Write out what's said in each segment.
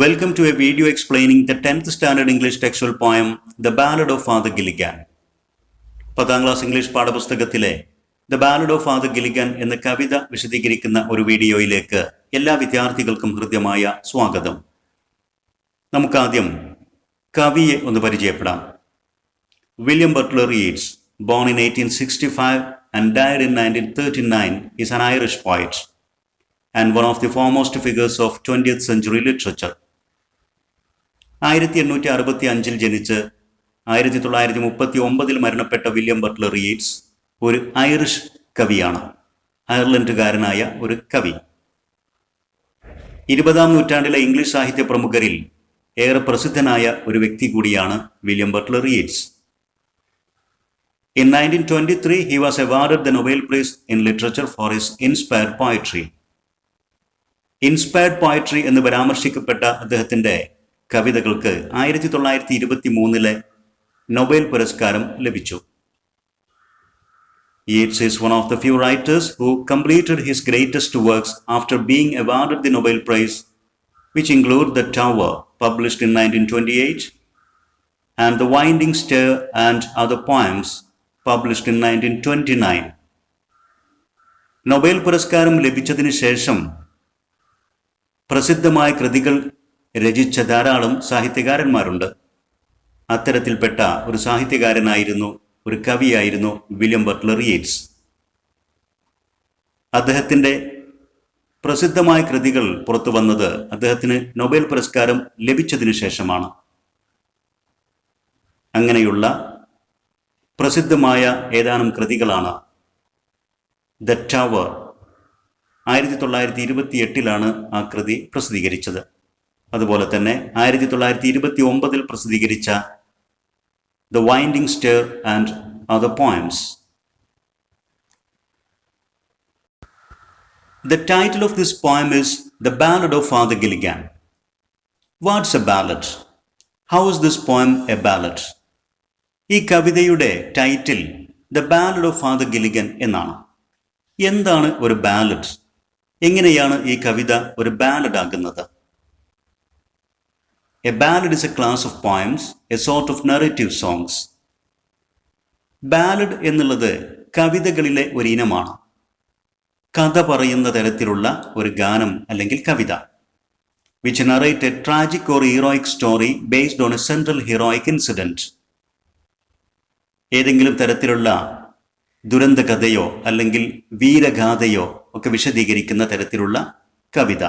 Welcome to a video explaining the 10th standard English textual poem, The Ballad of Father Gilligan. 10ാം class English പാഠപുസ്തകത്തിലെ the ballad of Father Gilligan എന്ന കവിത വിശദീകരിക്കുന്ന ഒരു വീഡിയോയിലേക്ക് എല്ലാ വിദ്യാർത്ഥികൾക്കും ഹൃദ്യമായ സ്വാഗതം. നമുക്കാദ്യം കവിയെ ഒന്ന് പരിചയപ്പെടാം. William Butler Yeats, born in 1865 and died in 1939, is an Irish poet and one of the foremost figures of 20th century literature. 1865 ജനിച്ച് 1939 മരണപ്പെട്ട വില്യം ബട്ട്ലർ യീറ്റ്സ് ഒരു ഐറിഷ് കവിയാണ്, അയർലൻഡുകാരനായ ഒരു കവി. 20ാം നൂറ്റാണ്ടിലെ ഇംഗ്ലീഷ് സാഹിത്യ പ്രമുഖരിൽ ഏറെ പ്രസിദ്ധനായ ഒരു വ്യക്തി കൂടിയാണ് William Butler യീറ്റ്സ്. In 1923, he was awarded the Nobel Prize in Literature for his inspired poetry. Inspired poetry എന്ന് പരാമർശിക്കപ്പെട്ട അദ്ദേഹത്തിൻ്റെ കവിതകൾക്ക് 1923 നൊബേൽ പുരസ്കാരം ലഭിച്ചു. Yeats is one of the few writers who completed his greatest works after being awarded the Nobel Prize, which include The Tower, published in 1928, and The Winding Stair and Other Poems, published in 1929. Nobel പുരസ്കാരം ലഭിച്ചതിന് ശേഷം പ്രസിദ്ധമായ കൃതികൾ രചിച്ച ധാരാളം സാഹിത്യകാരന്മാരുണ്ട്. അത്തരത്തിൽപ്പെട്ട ഒരു സാഹിത്യകാരനായിരുന്നു, ഒരു കവിയായിരുന്നു William Butler യീറ്റ്സ്. അദ്ദേഹത്തിൻ്റെ പ്രസിദ്ധമായ കൃതികൾ പുറത്തു വന്നത് അദ്ദേഹത്തിന് നൊബേൽ പുരസ്കാരം ലഭിച്ചതിന് ശേഷമാണ്. അങ്ങനെയുള്ള പ്രസിദ്ധമായ ഏതാനും കൃതികളാണ് ദ ടവർ. 1928 ആ കൃതി പ്രസിദ്ധീകരിച്ചത്. അതുപോലെ തന്നെ 1929 പ്രസിദ്ധീകരിച്ച the winding stair and other poems. The title of this poem is The Ballad of Father Gilligan. What's a ballad? How is this poem a ballad? ഈ കവിതയുടെ title the ballad of Father Gilligan എന്നാണ്. എന്താണ് ഒരു ballad? എങ്ങനെയാണ് ഈ കവിത ഒരു ballad ആകുന്നത്? A ballad is A class of poems, A sort of narrative songs. Ballad എന്നുള്ളത് കവിതകളിലെ ഒരു ഇനമാണ്, കഥ പറയുന്ന തരത്തിലുള്ള ഒരു ഗാനം അല്ലെങ്കിൽ കവിത. Which narrate a tragic or heroic story based on a central heroic incident. ഏതെങ്കിലും തരത്തിലുള്ള ദുരന്ത കഥയോ അല്ലെങ്കിൽ വീരഗാഥയോ ഒക്കെ വിശദീകരിക്കുന്ന തരത്തിലുള്ള കവിത.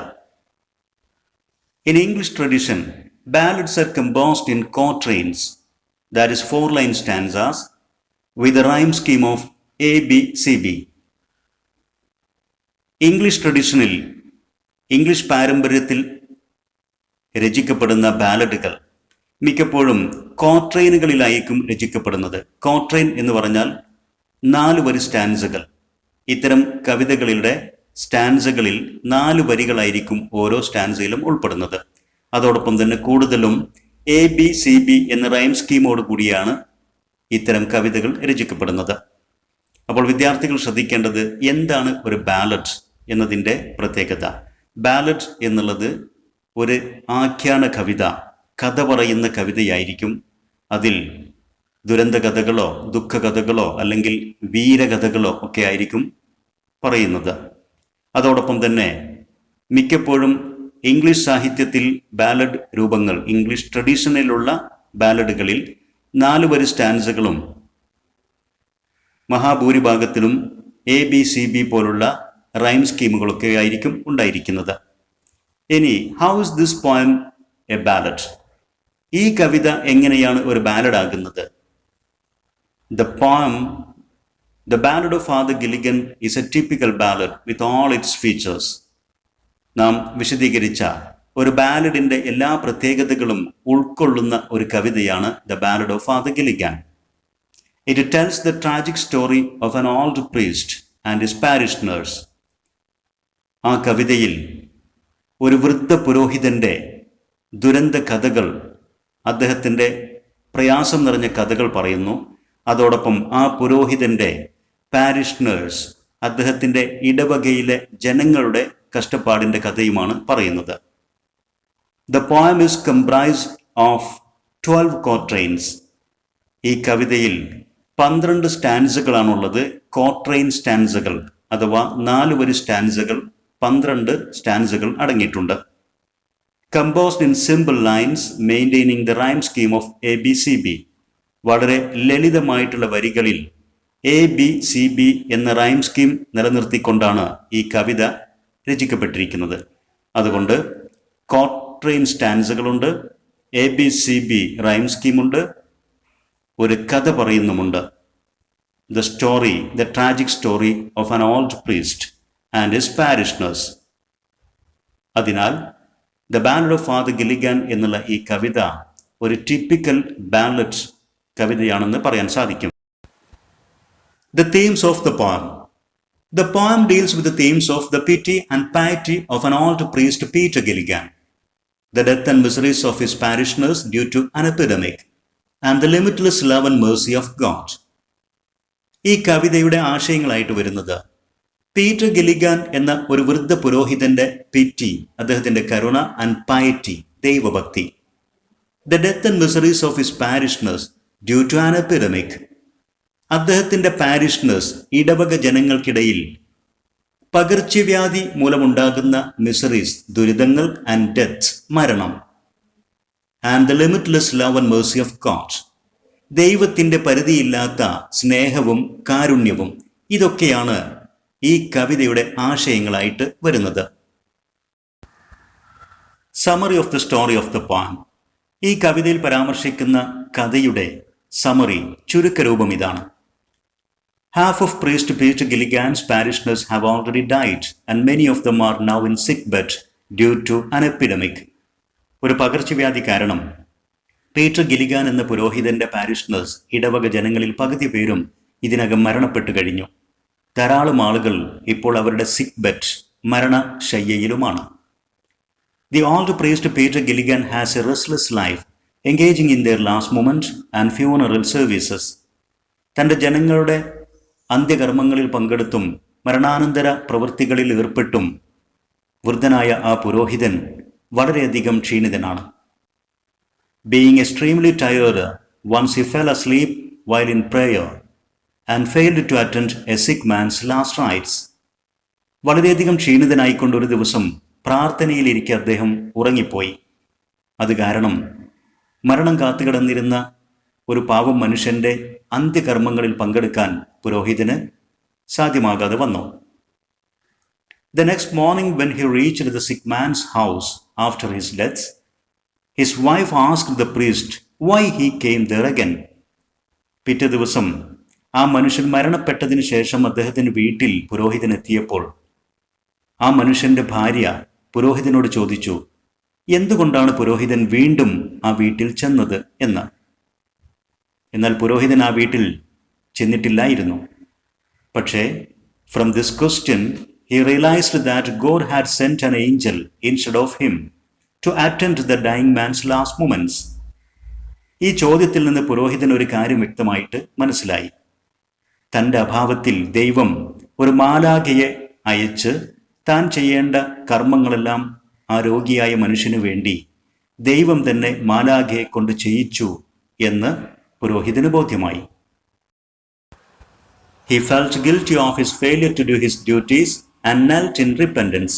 In English tradition, ballads are composed in quatrains, that is 4-line stanzas with a rhyme scheme of A, B, C, B. English ട്രഡീഷനിൽ, ഇംഗ്ലീഷ് പാരമ്പര്യത്തിൽ രചിക്കപ്പെടുന്ന ബാലഡുകൾ മിക്കപ്പോഴും ക്വാട്രെയിനുകളിലായിരിക്കും രചിക്കപ്പെടുന്നത്. ക്വാട്രെയിൻ എന്ന് പറഞ്ഞാൽ 4 വരി സ്റ്റാൻസുകൾ. ഇത്തരം കവിതകളുടെ സ്റ്റാൻസുകളിൽ 4 വരികളായിരിക്കും ഓരോ സ്റ്റാൻസയിലും ഉൾപ്പെടുന്നത്. അതോടൊപ്പം തന്നെ കൂടുതലും A, B, C, B എന്ന റൈം സ്കീമോട് കൂടിയാണ് ഇത്തരം കവിതകൾ രചിക്കപ്പെടുന്നത്. അപ്പോൾ വിദ്യാർത്ഥികൾ ശ്രദ്ധിക്കേണ്ടത് എന്താണ് ഒരു ബാലഡ് എന്നതിൻ്റെ പ്രത്യേകത. ബാലഡ് എന്നുള്ളത് ഒരു ആഖ്യാന കവിത, കഥ പറയുന്ന കവിതയായിരിക്കും. അതിൽ ദുരന്ത കഥകളോ ദുഃഖകഥകളോ അല്ലെങ്കിൽ വീരകഥകളോ ഒക്കെ ആയിരിക്കും പറയുന്നത്. അതോടൊപ്പം തന്നെ മിക്കപ്പോഴും ഇംഗ്ലീഷ് സാഹിത്യത്തിൽ ബാലഡ് രൂപങ്ങൾ, ഇംഗ്ലീഷ് ട്രഡീഷനിലുള്ള ബാലഡുകളിൽ 4 വരി സ്റ്റാൻസുകളും മഹാഭൂരിഭാഗത്തിലും A, B, C, B പോലുള്ള റൈം സ്കീമുകളൊക്കെ ആയിരിക്കും ഉണ്ടായിരിക്കുന്നത്. ഇനി how is this poem A ballad? ഈ കവിത എങ്ങനെയാണ് ഒരു ബാലഡ് ആകുന്നത്? The poem, The Ballad of Father Gilligan, is a typical ballad with all its features. നാം വിശദീകരിച്ച ഒരു ബാലഡിൻ്റെ എല്ലാ പ്രത്യേകതകളും ഉൾക്കൊള്ളുന്ന ഒരു കവിതയാണ് The Ballad of Father Gilligan. It tells the tragic story of an old priest and his parishioners. ആ കവിതയിൽ ഒരു വൃദ്ധ പുരോഹിതൻ്റെ ദുരന്ത കഥകൾ, അദ്ദേഹത്തിൻ്റെ പ്രയാസം നിറഞ്ഞ കഥകൾ പറയുന്നു. അതോടൊപ്പം ആ പുരോഹിതൻ്റെ പാരിഷ്നേഴ്സ്, അദ്ദേഹത്തിൻ്റെ ഇടവകയിലെ ജനങ്ങളുടെ കഷ്ടപ്പാടിൻ്റെ കഥയുമാണ് പറയുന്നത്. The poem is comprised of 12 quatrains. ഈ കവിതയിൽ 12 സ്റ്റാൻസുകളാണുള്ളത്. ക്വാട്രെയിൻ സ്റ്റാൻസുകൾ അഥവാ 4 വരി സ്റ്റാൻസുകൾ, 12 സ്റ്റാൻസുകൾ അടങ്ങിയിട്ടുണ്ട്. Composed in simple lines, maintaining the rhyme scheme of ABCB. വളരെ ലളിതമായിട്ടുള്ള വരികളിൽ ABCB എന്ന റൈം സ്കീം നിലനിർത്തിക്കൊണ്ടാണ് ഈ കവിത രചിക്കപ്പെട്ടിരിക്കുന്നത്. അതുകൊണ്ട് ക്വാട്രെയിൻ സ്റ്റാൻസുകളുണ്ട്, ABCB റൈം സ്കീമുണ്ട്, ഒരു കഥ പറയുന്നുമുണ്ട്. The tragic story of an old priest and his parishioners. അതിനാൽ The Ballad of Father Gilligan എന്നുള്ള ഈ കവിത ഒരു ടിപ്പിക്കൽ ബാലഡ് കവിതയാണെന്ന് പറയാൻ സാധിക്കും. The themes of the poem. The poem deals with the themes of the pity and piety of an old priest, Peter Gilligan, the death and miseries of his parishioners due to an epidemic, and the limitless love and mercy of God. ഈ കവിതയുടെ ആശയങ്ങളായിട്ട് വരുന്നത് Peter ഗില്ലിഗാൻ എന്ന ഒരു വൃദ്ധ പുരോഹിതന്റെ പിറ്റി, അദ്ദേഹത്തിന്റെ കരുണ, and piety, ദൈവഭക്തി. The death and miseries of his parishioners due to an epidemic. അദ്ദേഹത്തിന്റെ പാരിഷണേഴ്സ്, ഇടവക ജനങ്ങൾക്കിടയിൽ പകർച്ചവ്യാധി മൂലമുണ്ടാകുന്ന മിസറീസ്, ദുരിതങ്ങൾ, ആൻഡ് ഡെത്ത്, മരണം. And the limitless love and mercy of God. ദൈവത്തിന്റെ പരിധിയില്ലാത്ത സ്നേഹവും കാരുണ്യവും. ഇതൊക്കെയാണ് ഈ കവിതയുടെ ആശയങ്ങളായിട്ട് വരുന്നത്. Summary of the story of the poem. ഈ കവിതയിൽ പരാമർശിക്കുന്ന കഥയുടെ സമറി, ചുരുക്കരൂപം ഇതാണ്. Half of priest Peter Gilligan's parishioners have already died and many of them are now in sick bed due to an epidemic. ഒരു പകർച്ചവ്യാധി കാരണം പീറ്റർ ഗില്ലിഗാൻ എന്ന പുരോഹിതന്റെ പാരിഷണേഴ്സ്, ഇടവക ജനങ്ങളിൽ പകുതി പേരും ഇതിനകം മരണപ്പെട്ടു കഴിഞ്ഞു. ധാരാളം ആളുകൾ ഇപ്പോൾ അവരുടെ സിക്ക് bed, മരണശയ്യയിലുമാണ്. The old priest Peter Gilligan has a restless life, engaging in their last moment and funeral services. തൻ്റെ ജനങ്ങളുടെ അന്ത്യകർമ്മങ്ങളിൽ പങ്കെടുത്തും മരണാനന്തര പ്രവൃത്തികളിൽ ഏർപ്പെട്ടും വൃദ്ധനായ ആ പുരോഹിതൻ വളരെയധികം ക്ഷീണിതനാണ്. Being extremely tired, once he fell asleep while in prayer and failed to attend a sick man's last rites. വളരെയധികം ക്ഷീണിതനായിക്കൊണ്ട് ഒരു ദിവസം പ്രാർത്ഥനയിലിരിക്കെ അദ്ദേഹം ഉറങ്ങിപ്പോയി. അത് കാരണം മരണം കാത്തുകിടന്നിരുന്ന ഒരു പാവം മനുഷ്യന്റെ അന്ത്യകർമ്മങ്ങളിൽ പങ്കെടുക്കാൻ പുരോഹിതന് സാധ്യമാകാതെ വന്നു. The next morning when he reached the sick man's house after his death, his wife asked the priest why he came there again. പിറ്റേ ദിവസം ആ മനുഷ്യൻ മരണപ്പെട്ടതിന് ശേഷം അദ്ദേഹത്തിന് വീട്ടിൽ പുരോഹിതൻ എത്തിയപ്പോൾ ആ മനുഷ്യന്റെ ഭാര്യ പുരോഹിതനോട് ചോദിച്ചു, എന്തുകൊണ്ടാണ് പുരോഹിതൻ വീണ്ടും ആ വീട്ടിൽ ചെന്നത് എന്ന്. എന്നാൽ പുരോഹിതൻ ആ വീട്ടിൽ ചെന്നിട്ടില്ലായിരുന്നു. പക്ഷേ from this question he realized that God had sent an angel instead of him to attend the dying man's last moments. ഈ ചോദ്യത്തിൽ നിന്ന് പുരോഹിതൻ ഒരു കാര്യം വ്യക്തമായിട്ട് മനസ്സിലായി. തൻ്റെ അഭാവത്തിൽ ദൈവം ഒരു മാലാഖയെ അയച്ച് താൻ ചെയ്യേണ്ട കർമ്മങ്ങളെല്ലാം ആ രോഗിയായ മനുഷ്യനു വേണ്ടി ദൈവം തന്നെ മാലാഖയെ കൊണ്ട് ചെയ്യിച്ചു എന്ന് പുരോഹിതന് ബോധ്യമായി. He felt guilty of his failure to do his duties and knelt in repentance.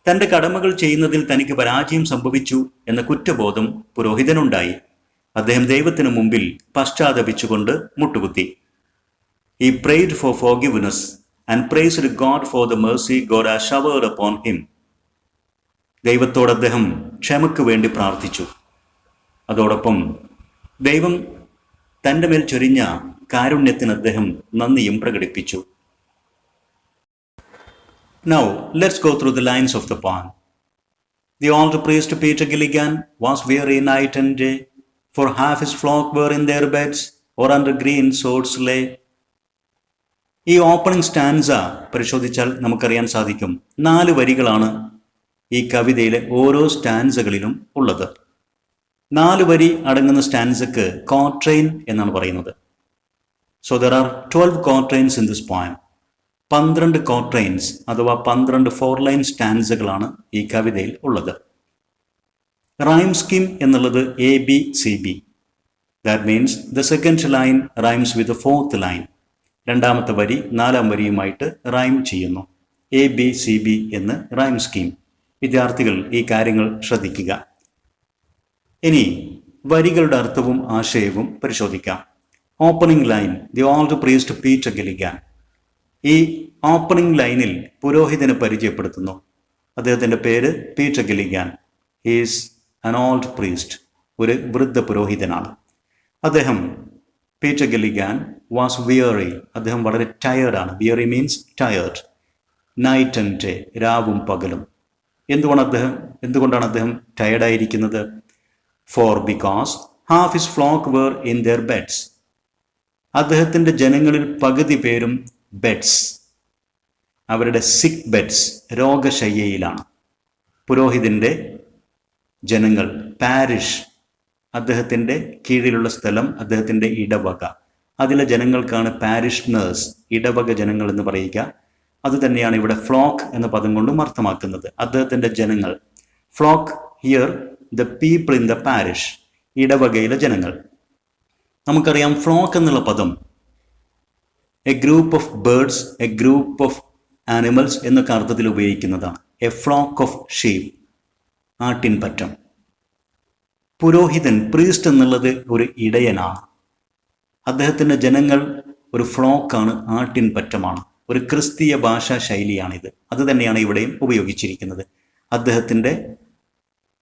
തൻ്റെ കടമകൾ ചെയ്യുന്നതിൽ തനിക്ക് പരാജയം സംഭവിച്ചു എന്ന കുറ്റബോധം പുരോഹിതനുണ്ടായി. അദ്ദേഹം ദൈവത്തിനു മുമ്പിൽ പശ്ചാത്തപിച്ചുകൊണ്ട് മുട്ടുകുത്തി. He prayed for forgiveness and praised God for the mercy God has showered upon him. ദൈവത്തോട് അദ്ദേഹം ക്ഷമയ്ക്ക് വേണ്ടി പ്രാർത്ഥിച്ചു. അതോടൊപ്പം ദൈവം തൻ്റെ മേൽ ചൊരിഞ്ഞ കാരുണ്യത്തിന് അദ്ദേഹം നന്ദിയും പ്രകടിപ്പിച്ചു. Now, let's go through the lines of the poem. The old priest Peter Gilligan was weary night and day, for half his flock were in their beds or under green swords lay. ഈ opening stanza പരിശോധിച്ചാൽ നമുക്കറിയാൻ സാധിക്കും, 4 വരികളാണ് ഈ കവിതയിലെ ഓരോ സ്റ്റാൻസകളിലും ഉള്ളത്. 4 വരി അടങ്ങുന്ന സ്റ്റാൻസക്ക് ക്വാട്രെയിൻ എന്നാണ് പറയുന്നത്. So there are 12 quatrains in this poem. 12 ക്വാട്രെയിൻസ് അഥവാ 12 4-ലൈൻ സ്റ്റാൻസുകളാണ് ഈ കവിതയിൽ ഉള്ളത്. റൈം സ്കീം എന്നുള്ളത് ABCB. That means the second line rhymes with fourth line. രണ്ടാമത്തെ വരി നാലാം വരിയുമായിട്ട് റൈം ചെയ്യുന്നു. ABCB എന്ന് റൈം സ്കീം. വിദ്യാർത്ഥികൾ ഈ കാര്യങ്ങൾ ശ്രദ്ധിക്കുക. ഇനി വരികളുടെ അർത്ഥവും ആശയവും പരിശോധിക്കാം. Opening line, the old priest Peter Gilligan. ഈ ഓപ്പണിംഗ് ലൈനിൽ പുരോഹിതനെ പരിചയപ്പെടുത്തുന്നു. അദ്ദേഹത്തിൻ്റെ പേര് Peter Gilligan. He's an old priest, ഒരു വൃദ്ധ പുരോഹിതനാണ്. അദ്ദേഹം പീറ്റർ ഗില്ലിഗാൻ വാസ് വിയറി. അദ്ദേഹം വളരെ ടയേർഡാണ്. Weary means tired. Night and day, രാവും പകലും. എന്തുകൊണ്ടാണ് അദ്ദേഹം ടയേർഡായിരിക്കുന്നത്? For because half his flock were in their beds. അദ്ദേഹത്തിൻ്റെ ജനങ്ങളിൽ പകുതി പേരും ബെഡ്സ്, അവരുടെ സിക്ക് ബെഡ്സ്, രോഗശയ്യയിലാണ്. പുരോഹിതൻ്റെ ജനങ്ങൾ, പാരിഷ്, അദ്ദേഹത്തിൻ്റെ കീഴിലുള്ള സ്ഥലം, അദ്ദേഹത്തിൻ്റെ ഇടവക, അതിലെ ജനങ്ങൾക്കാണ് പാരിഷ്നേഴ്സ്, ഇടവക ജനങ്ങൾ എന്ന് പറയുക. അത് തന്നെയാണ് ഇവിടെ ഫ്ലോക്ക് എന്ന പദം കൊണ്ടും അർത്ഥമാക്കുന്നത്. അദ്ദേഹത്തിൻ്റെ ജനങ്ങൾ. Flock here the people in the parish, ഇടവകയിലെ ജനങ്ങൾ. നമുക്കറിയാം ഫ്ലോക്ക് എന്നുള്ള പദം a group of birds, a group of animals എന്നൊക്കെ അർത്ഥത്തിൽ ഉപയോഗിക്കുന്നതാണ്. എ ഫ്ലോക്ക് ഓഫ് ഷീപ്പ്, ആട്ടിൻപറ്റം. പുരോഹിതൻ, പ്രീസ്റ്റ് എന്നുള്ളത് ഒരു ഇടയനാണ്. അദ്ദേഹത്തിൻ്റെ ജനങ്ങൾ ഒരു ഫ്ലോക്കാണ്, ആട്ടിൻപറ്റമാണ്. ഒരു ക്രിസ്തീയ ഭാഷാ ശൈലിയാണിത്. അത് തന്നെയാണ് ഇവിടെയും ഉപയോഗിച്ചിരിക്കുന്നത്. അദ്ദേഹത്തിൻ്റെ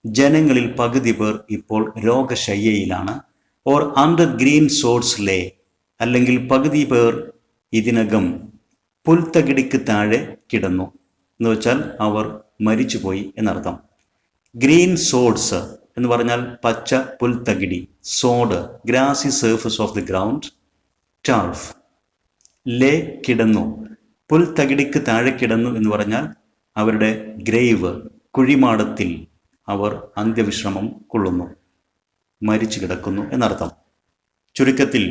ജനങ്ങളിൽ പകുതി പേർ ഇപ്പോൾ രോഗശയ്യയിലാണ്. ഓർ അണ്ടർ ഗ്രീൻ സോഡ്സ് ലേ, അല്ലെങ്കിൽ പകുതി പേർ ഇതിനകം പുൽത്തകിടിക്ക് താഴെ കിടന്നു എന്ന് വെച്ചാൽ അവർ മരിച്ചുപോയി എന്നർത്ഥം. ഗ്രീൻ സോഡ്സ് എന്ന് പറഞ്ഞാൽ പച്ച പുൽത്തകിടി. Sod, grassy surface of the ground. Turf, lay, കിടന്നു. പുൽത്തകിടിക്ക് താഴെ കിടന്നു എന്ന് പറഞ്ഞാൽ അവരുടെ ഗ്രേവ്, കുഴിമാടത്തിൽ അവർ അന്ത്യവിശ്രമം കൊള്ളുന്നു, മരിച്ചു കിടക്കുന്നു എന്നർത്ഥം. ചുരുക്കത്തിൽ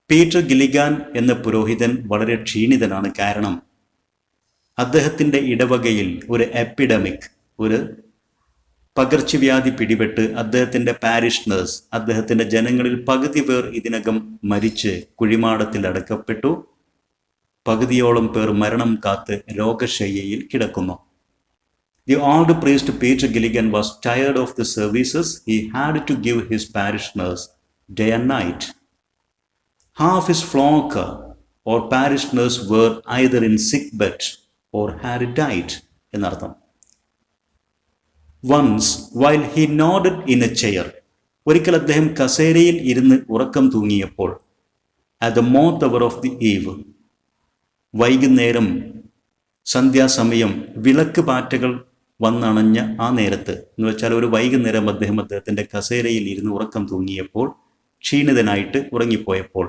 പീറ്റർ ഗില്ലിഗാൻ എന്ന പുരോഹിതൻ വളരെ ക്ഷീണിതനാണ്. കാരണം അദ്ദേഹത്തിൻ്റെ ഇടവകയിൽ ഒരു എപ്പിഡമിക്, ഒരു പകർച്ചവ്യാധി പിടിപെട്ട് അദ്ദേഹത്തിൻ്റെ പാരിഷ്നേഴ്സ്, അദ്ദേഹത്തിൻ്റെ ജനങ്ങളിൽ പകുതി പേർ ഇതിനകം മരിച്ച് കുഴിമാടത്തിൽ അടക്കപ്പെട്ടു. പകുതിയോളം പേർ മരണം കാത്ത് രോഗശയ്യയിൽ കിടക്കുന്നു. The old priest Peter Gilligan was tired of the services he had to give his parishioners day and night. Half his flock or parishioners were either in sick bed or had died എന്നർത്ഥം. Once while he nodded in a chair, ഒരിക്കൽ അദ്ദേഹം കസേരയിൽ ഇരുന്ന് ഉറക്കം തൂങ്ങിയപ്പോൾ, at the moth hour of the eve, വൈകുന്നേരം സന്ധ്യാസമയം, വിളക്ക് പാറ്റകൾ വന്നണഞ്ഞ ആ നേരത്ത് എന്ന് വെച്ചാൽ ഒരു വൈകുന്നേരം അദ്ദേഹത്തിൻ്റെ കസേരയിൽ ഇരുന്ന് ഉറക്കം തൂങ്ങിയപ്പോൾ, ക്ഷീണിതനായിട്ട് ഉറങ്ങിപ്പോയപ്പോൾ,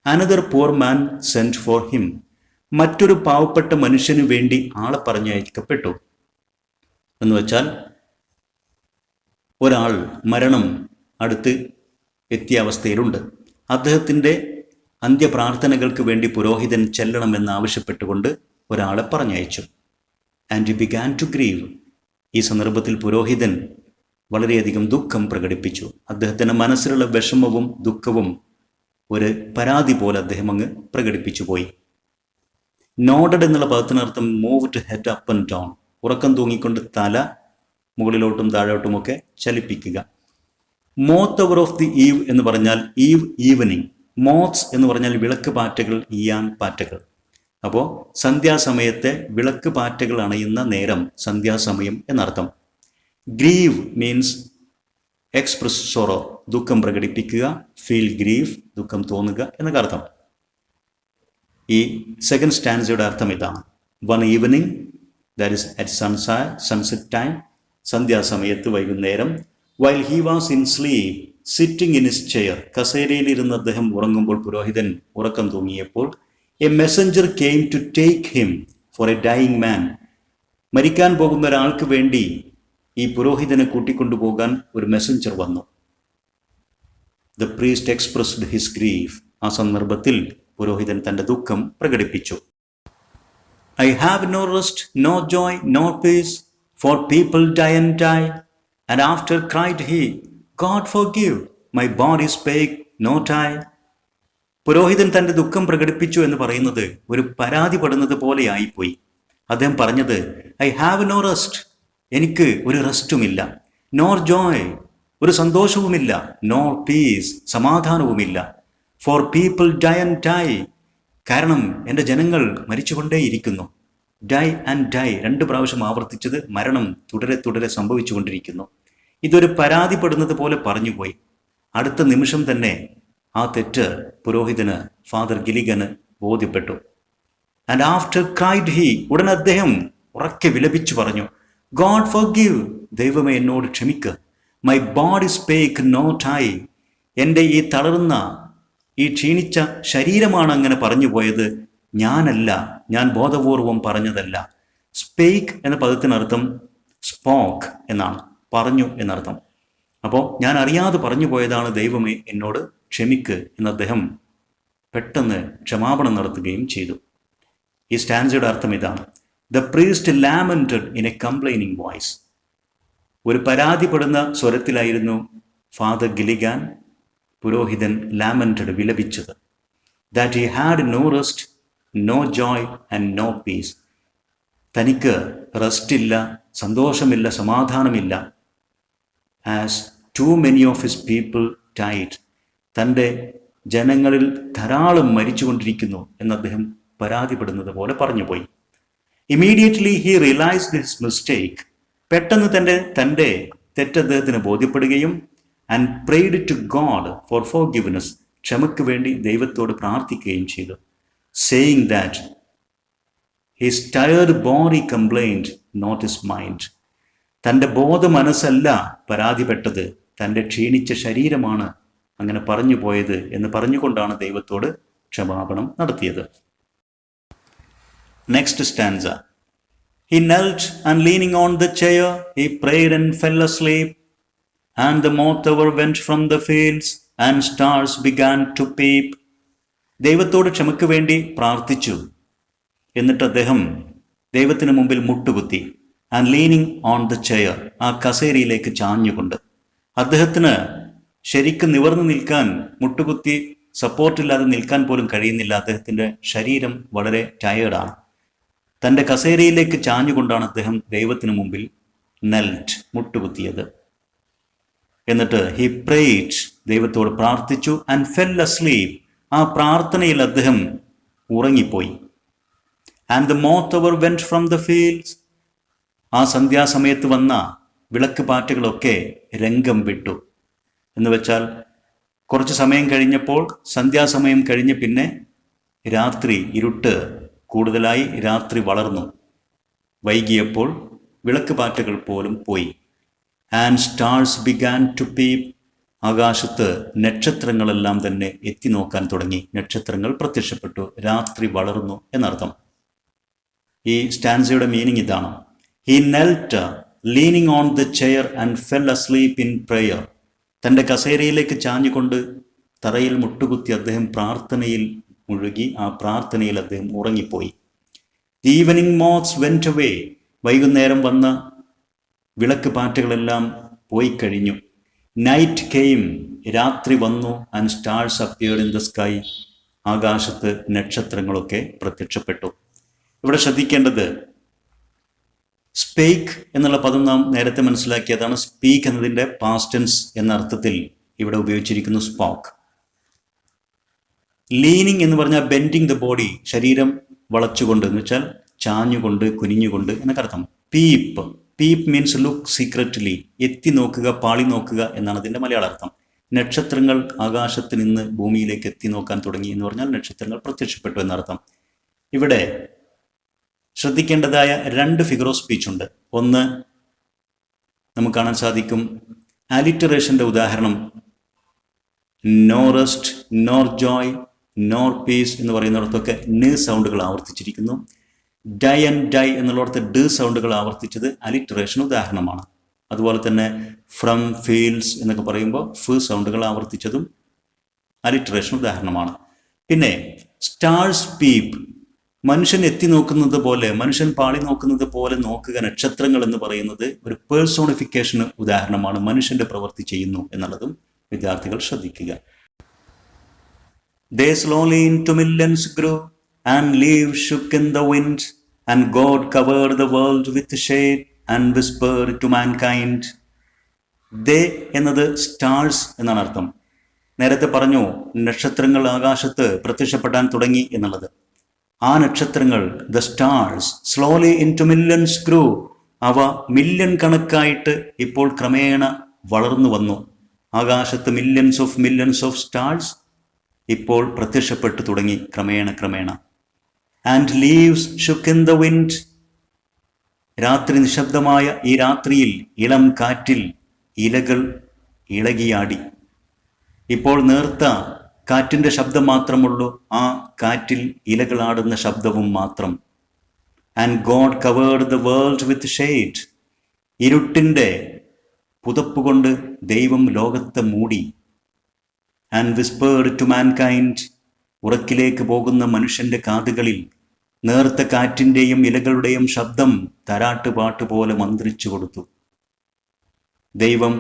another poor man sent for him, മറ്റൊരു പാവപ്പെട്ട മനുഷ്യന് വേണ്ടി ആളെ പറഞ്ഞയക്കപ്പെട്ടു. എന്ന് വെച്ചാൽ ഒരാൾ മരണം അടുത്ത് എത്തിയ അവസ്ഥയിലുണ്ട്. അദ്ദേഹത്തിൻ്റെ അന്ത്യപ്രാർത്ഥനകൾക്ക് വേണ്ടി പുരോഹിതൻ ചെല്ലണമെന്ന് ആവശ്യപ്പെട്ടുകൊണ്ട് ഒരാളെ പറഞ്ഞയച്ചു. And he began to grieve. ഈ സന്ദർഭത്തിൽ പുരോഹിതൻ വളരെയധികം ദുഃഖം പ്രകടിപ്പിച്ചു. അദ്ദേഹത്തിൻ്റെ മനസ്സിലുള്ള വിഷമവും ദുഃഖവും ഒരു പരാതി പോലെ അദ്ദേഹം അങ്ങ് പ്രകടിപ്പിച്ചു പോയി. നോഡഡ് എന്നുള്ള പദത്തിനർത്ഥം move to head up and down, ഉറക്കം തൂങ്ങിക്കൊണ്ട് തല മുകളിലോട്ടും താഴോട്ടുമൊക്കെ ചലിപ്പിക്കുക. Moth hour of the eve എന്ന് പറഞ്ഞാൽ ഈവനിങ്. മോത്ത്സ് എന്ന് പറഞ്ഞാൽ വിളക്ക് പാറ്റകൾ, ഈയാൻ പാറ്റകൾ. അപ്പോൾ സന്ധ്യാസമയത്തെ വിളക്ക് പാറ്റകൾ അണയുന്ന നേരം സന്ധ്യാസമയം എന്നർത്ഥം. ഗ്രീവ് മീൻസ് എക്സ്പ്രസ് സോറോ, ദുഃഖം പ്രകടിപ്പിക്കുക. ഫീൽ ഗ്രീഫ്, ദുഃഖം തോന്നുക എന്നൊക്കെ അർത്ഥം. ഈ സെക്കൻഡ് സ്റ്റാൻസയുടെ അർത്ഥം ഇതാണ്. One evening, that is at sunset time, സന്ധ്യാസമയത്ത് വൈകുന്നേരം. While he was in sleep sitting in his chair, കസേരയിലിരുന്ന് അദ്ദേഹം ഉറങ്ങുമ്പോൾ, പുരോഹിതൻ ഉറക്കം തൂങ്ങിയപ്പോൾ, a messenger came to take him for a dying man, മരിക്കാൻ പോകുന്ന ഒരാൾക്ക് വേണ്ടി ഈ പുരോഹിതനെ കൂട്ടിക്കൊണ്ടുപോകാൻ ഒരു മെസ്സഞ്ചർ വന്നു. The priest expressed his grief, ആ സന്ദർഭത്തിൽ പുരോഹിതൻ തൻ്റെ ദുഃഖം പ്രകടിപ്പിച്ചു. I have no rest, no joy, no peace, for people die and die. And after cried he, God forgive, my body spake not I. പുരോഹിതൻ തന്റെ ദുഃഖം പ്രകടിപ്പിച്ചു എന്ന് പറയുന്നത് ഒരു പരാതിപ്പെടുന്നത് പോലെയായിപ്പോയി. അദ്ദേഹം പറഞ്ഞത്, ഐ ഹാവ് നോ റെസ്റ്റ്, എനിക്ക് ഒരു റെസ്റ്റുമില്ല, നോർ ജോയ്, ഒരു സന്തോഷവുമില്ല, നോർ പീസ്, സമാധാനവുമില്ല, for people die and die, കാരണം എൻ്റെ ജനങ്ങൾ മരിച്ചുകൊണ്ടേയിരിക്കുന്നു. ഡൈ ആൻഡ് ഡൈ 2 പ്രാവശ്യം ആവർത്തിച്ചത് മരണം തുടരെ തുടരെ സംഭവിച്ചുകൊണ്ടിരിക്കുന്നു. ഇതൊരു പരാതിപ്പെടുന്നത് പോലെ പറഞ്ഞുപോയി. അടുത്ത നിമിഷം തന്നെ ആ തെറ്റ് പുരോഹിതന് ഫാദർ ഗിലിഗന് ബോധ്യപ്പെട്ടു. ആൻഡ് ആഫ്റ്റർ ക്രൈഡ് ഹി, ഉടൻ അദ്ദേഹം ഉറക്കെ വിലപിച്ചു പറഞ്ഞു, ഗോഡ് ഫോർഗിവ്, ദൈവമേ എന്നോട് ക്ഷമിക്കുക, my body spake not I, എൻ്റെ ഈ തളർന്ന ഈ ക്ഷീണിച്ച ശരീരമാണ് അങ്ങനെ പറഞ്ഞു പോയത്, ഞാനല്ല, ഞാൻ ബോധപൂർവം പറഞ്ഞതല്ല. സ്പേക്ക് എന്ന പദത്തിനർത്ഥം സ്പോക്ക് എന്നാണ്, പറഞ്ഞു എന്നർത്ഥം. അപ്പോൾ ഞാൻ അറിയാതെ പറഞ്ഞു പോയതാണ്, ദൈവമേ എന്നോട് ക്ഷമിക്ക് എന്ന് അദ്ദേഹം പെട്ടെന്ന് ക്ഷമാപണം നടത്തുകയും ചെയ്തു. ഈ സ്റ്റാൻസയുടെ അർത്ഥം ഇതാണ്: the priest lamented in a complaining voice. ഒരു പരാതിപ്പെടുന്ന സ്വരത്തിലായിരുന്നു ഫാദർ ഗിലിഗാൻ, പുരോഹിതൻ ലാമെന്റഡ്, വിലപിച്ചത്. That he had no rest, no joy and no peace. തനിക്ക് റെസ്റ്റില്ല, സന്തോഷമില്ല, സമാധാനമില്ല. As to many of his people died, തൻ്റെ ജനങ്ങളിൽ ധാരാളം മരിച്ചുകൊണ്ടിരിക്കുന്നു എന്ന് അദ്ദേഹം പരാതിപ്പെടുന്നത് പോലെ പറഞ്ഞുപോയി. Immediately he realised his mistake, പെട്ടെന്ന് തൻ്റെ തെറ്റ് അദ്ദേഹത്തിന് ബോധ്യപ്പെടുകയും and prayed to God for forgiveness, ക്ഷമയ്ക്ക് വേണ്ടി ദൈവത്തോട് പ്രാർത്ഥിക്കുകയും ചെയ്തു. Saying that his tired body complained not his mind, തൻ്റെ ബോധ മനസ്സല്ല പരാതിപ്പെട്ടത്, തൻ്റെ ക്ഷീണിച്ച ശരീരമാണ് അങ്ങനെ പറഞ്ഞു പോയത് എന്ന് പറഞ്ഞുകൊണ്ടാണ് ദൈവത്തോട് ക്ഷമാപണം നടത്തിയത്. Next stanza. He knelt and leaning on the chair, he prayed and fell asleep. And the moth hour went from the fields, and stars began to peep. ദൈവത്തോട് ക്ഷമയ്ക്ക് വേണ്ടി പ്രാർത്ഥിച്ചു. എന്നിട്ട് അദ്ദേഹം ദൈവത്തിന് മുമ്പിൽ മുട്ടുകുത്തി. And leaning on the chair, ആ കസേരയിലേക്ക് ചാഞ്ഞുകൊണ്ട്. അദ്ദേഹത്തിന് ശരിക്കും നിവർന്നു നിൽക്കാൻ, മുട്ടുകുത്തി സപ്പോർട്ടില്ലാതെ നിൽക്കാൻ പോലും കഴിയുന്നില്ല. അദ്ദേഹത്തിൻ്റെ ശരീരം വളരെ ടയേർഡാണ്. തൻ്റെ കസേരയിലേക്ക് ചാഞ്ഞുകൊണ്ടാണ് അദ്ദേഹം ദൈവത്തിന് മുമ്പിൽ നെൽറ്റ്, മുട്ടുകുത്തിയത്. എന്നിട്ട് ഹി പ്രേയ്ഡ്, ദൈവത്തോട് പ്രാർത്ഥിച്ചു. ആൻഡ് ഫെൽ അസ്ലീപ്, ആ പ്രാർത്ഥനയിൽ അദ്ദേഹം ഉറങ്ങിപ്പോയി. And the moth hour went from the fields, ആ സന്ധ്യാസമയത്ത് വന്ന വിളക്ക് പാറ്റുകളൊക്കെ രംഗം വിട്ടു. എന്ന് വെച്ചാൽ കുറച്ച് സമയം കഴിഞ്ഞപ്പോൾ, സന്ധ്യാസമയം കഴിഞ്ഞ് പിന്നെ രാത്രി, ഇരുട്ട് കൂടുതലായി, രാത്രി വളർന്നു. വൈകിയപ്പോൾ വിളക്ക് പാറ്റുകൾ പോലും പോയി. And stars began to peep, ആകാശത്ത് നക്ഷത്രങ്ങളെല്ലാം തന്നെ എത്തി നോക്കാൻ തുടങ്ങി. നക്ഷത്രങ്ങൾ പ്രത്യക്ഷപ്പെട്ടു, രാത്രി വളർന്നു എന്നർത്ഥം. ഈ സ്റ്റാൻസയുടെ മീനിങ് ഇതാണ്: he knelt leaning on the chair and fell asleep in prayer. തൻ്റെ കസേരയിലേക്ക് ചാഞ്ഞുകൊണ്ട് തറയിൽ മുട്ടുകുത്തി അദ്ദേഹം പ്രാർത്ഥനയിൽ മുഴുകി. ആ പ്രാർത്ഥനയിൽ അദ്ദേഹം ഉറങ്ങിപ്പോയി. The evening moths went away, വൈകുന്നേരം വന്ന വിളക്ക് പാറ്റുകളെല്ലാം പോയി കഴിഞ്ഞു. നൈറ്റ് കെയിം, രാത്രി വന്നു. And stars appeared in the sky, ആകാശത്ത് നക്ഷത്രങ്ങളൊക്കെ പ്രത്യക്ഷപ്പെട്ടു. ഇവിടെ ശ്രദ്ധിക്കേണ്ടത്, സ്പേക്ക് എന്നുള്ള പദം നാം നേരത്തെ മനസ്സിലാക്കിയതാണ്. സ്പീക്ക് എന്നതിൻ്റെ പാസ്റ്റ് ടെൻസ് എന്ന അർത്ഥത്തിൽ ഇവിടെ ഉപയോഗിച്ചിരിക്കുന്നു സ്പോക്ക്. ലീനിങ് എന്ന് പറഞ്ഞാൽ ബെൻഡിങ് ദ ബോഡി, ശരീരം വളച്ചുകൊണ്ട്, എന്ന് വെച്ചാൽ ചാഞ്ഞുകൊണ്ട്, കുനിഞ്ഞുകൊണ്ട് എന്നൊക്കെ അർത്ഥം. Peep, peep means look secretly, എത്തി നോക്കുക, പാളി നോക്കുക എന്നാണ് അതിൻ്റെ മലയാള അർത്ഥം. നക്ഷത്രങ്ങൾ ആകാശത്ത് നിന്ന് ഭൂമിയിലേക്ക് എത്തി നോക്കാൻ തുടങ്ങി എന്ന് പറഞ്ഞാൽ നക്ഷത്രങ്ങൾ പ്രത്യക്ഷപ്പെട്ടു എന്നർത്ഥം. ഇവിടെ ശ്രദ്ധിക്കേണ്ടതായ 2 ഫിഗർ ഓഫ് സ്പീച്ച് ഉണ്ട്. ഒന്ന്, നമുക്ക് കാണാൻ സാധിക്കും അലിറ്ററേഷൻ്റെ ഉദാഹരണം, no rest, nor joy, nor peace എന്ന് പറയുന്നിടത്തൊക്കെ ന് സൗണ്ടുകൾ ആവർത്തിച്ചിരിക്കുന്നു. ഡൈ ആൻഡ് ഡൈ എന്നുള്ളിടത്ത് ഡ സൗണ്ടുകൾ ആവർത്തിച്ചത് അലിറ്ററേഷൻ ഉദാഹരണമാണ്. അതുപോലെ തന്നെ ഫ്രം ഫീൽഡ്സ് എന്നൊക്കെ പറയുമ്പോൾ ഫ് സൗണ്ടുകൾ ആവർത്തിച്ചതും അലിറ്ററേഷൻ ഉദാഹരണമാണ്. പിന്നെ സ്റ്റാർസ് പീപ്പ്, മനുഷ്യൻ എത്തി നോക്കുന്നത് പോലെ, മനുഷ്യൻ പാളി നോക്കുന്നത് പോലെ നോക്കുക. നക്ഷത്രങ്ങൾ എന്ന് പറയുന്നത് ഒരു പേഴ്സോണിഫിക്കേഷന് ഉദാഹരണമാണ്. മനുഷ്യന്റെ പ്രവൃത്തി ചെയ്യുന്നു എന്നുള്ളതും വിദ്യാർത്ഥികൾ ശ്രദ്ധിക്കുക. They slowly into millions grew, and leaves shook in the wind, and God covered the world with shade, and whispered to mankind. They എന്നത് സ്റ്റാർസ് എന്നാണ് അർത്ഥം. നേരത്തെ പറഞ്ഞു നക്ഷത്രങ്ങൾ ആകാശത്ത് പ്രത്യക്ഷപ്പെടാൻ തുടങ്ങി എന്നുള്ളത്. ആ നക്ഷത്രങ്ങൾ, the stars, slowly into millions grew, അവ മില്യൺ കണക്കായിട്ട് ഇപ്പോൾ ക്രമേണ വളർന്നു വന്നു. ആകാശത്ത് മില്യൺസ് ഓഫ് സ്റ്റാർസ് ഇപ്പോൾ പ്രത്യക്ഷപ്പെട്ടു തുടങ്ങി ക്രമേണ. And leaves shook in the wind, രാത്രി നിശബ്ദമായ ഈ രാത്രിയിൽ ഇളം കാറ്റിൽ ഇലകൾ ഇളകിയാടി. ഇപ്പോൾ നേർത്ത കാറ്റിൻ്റെ ശബ്ദം മാത്രമുള്ളൂ, ആ കാറ്റിൽ ഇലകളാടുന്ന ശബ്ദവും മാത്രം. And God covered the world with shade, ഇരുട്ടിൻ്റെ പുതപ്പുകൊണ്ട് ദൈവം ലോകത്തെ മൂടി. ആൻഡ് വിസ്പേർഡ് ടു മാൻകൈൻഡ്, ഉറക്കിലേക്ക് പോകുന്ന മനുഷ്യന്റെ കാതുകളിൽ നേർത്ത കാറ്റിൻ്റെയും ഇലകളുടെയും ശബ്ദം തരാട്ടുപാട്ട് പോലെ മന്ത്രിച്ചു കൊടുത്തു. ദൈവം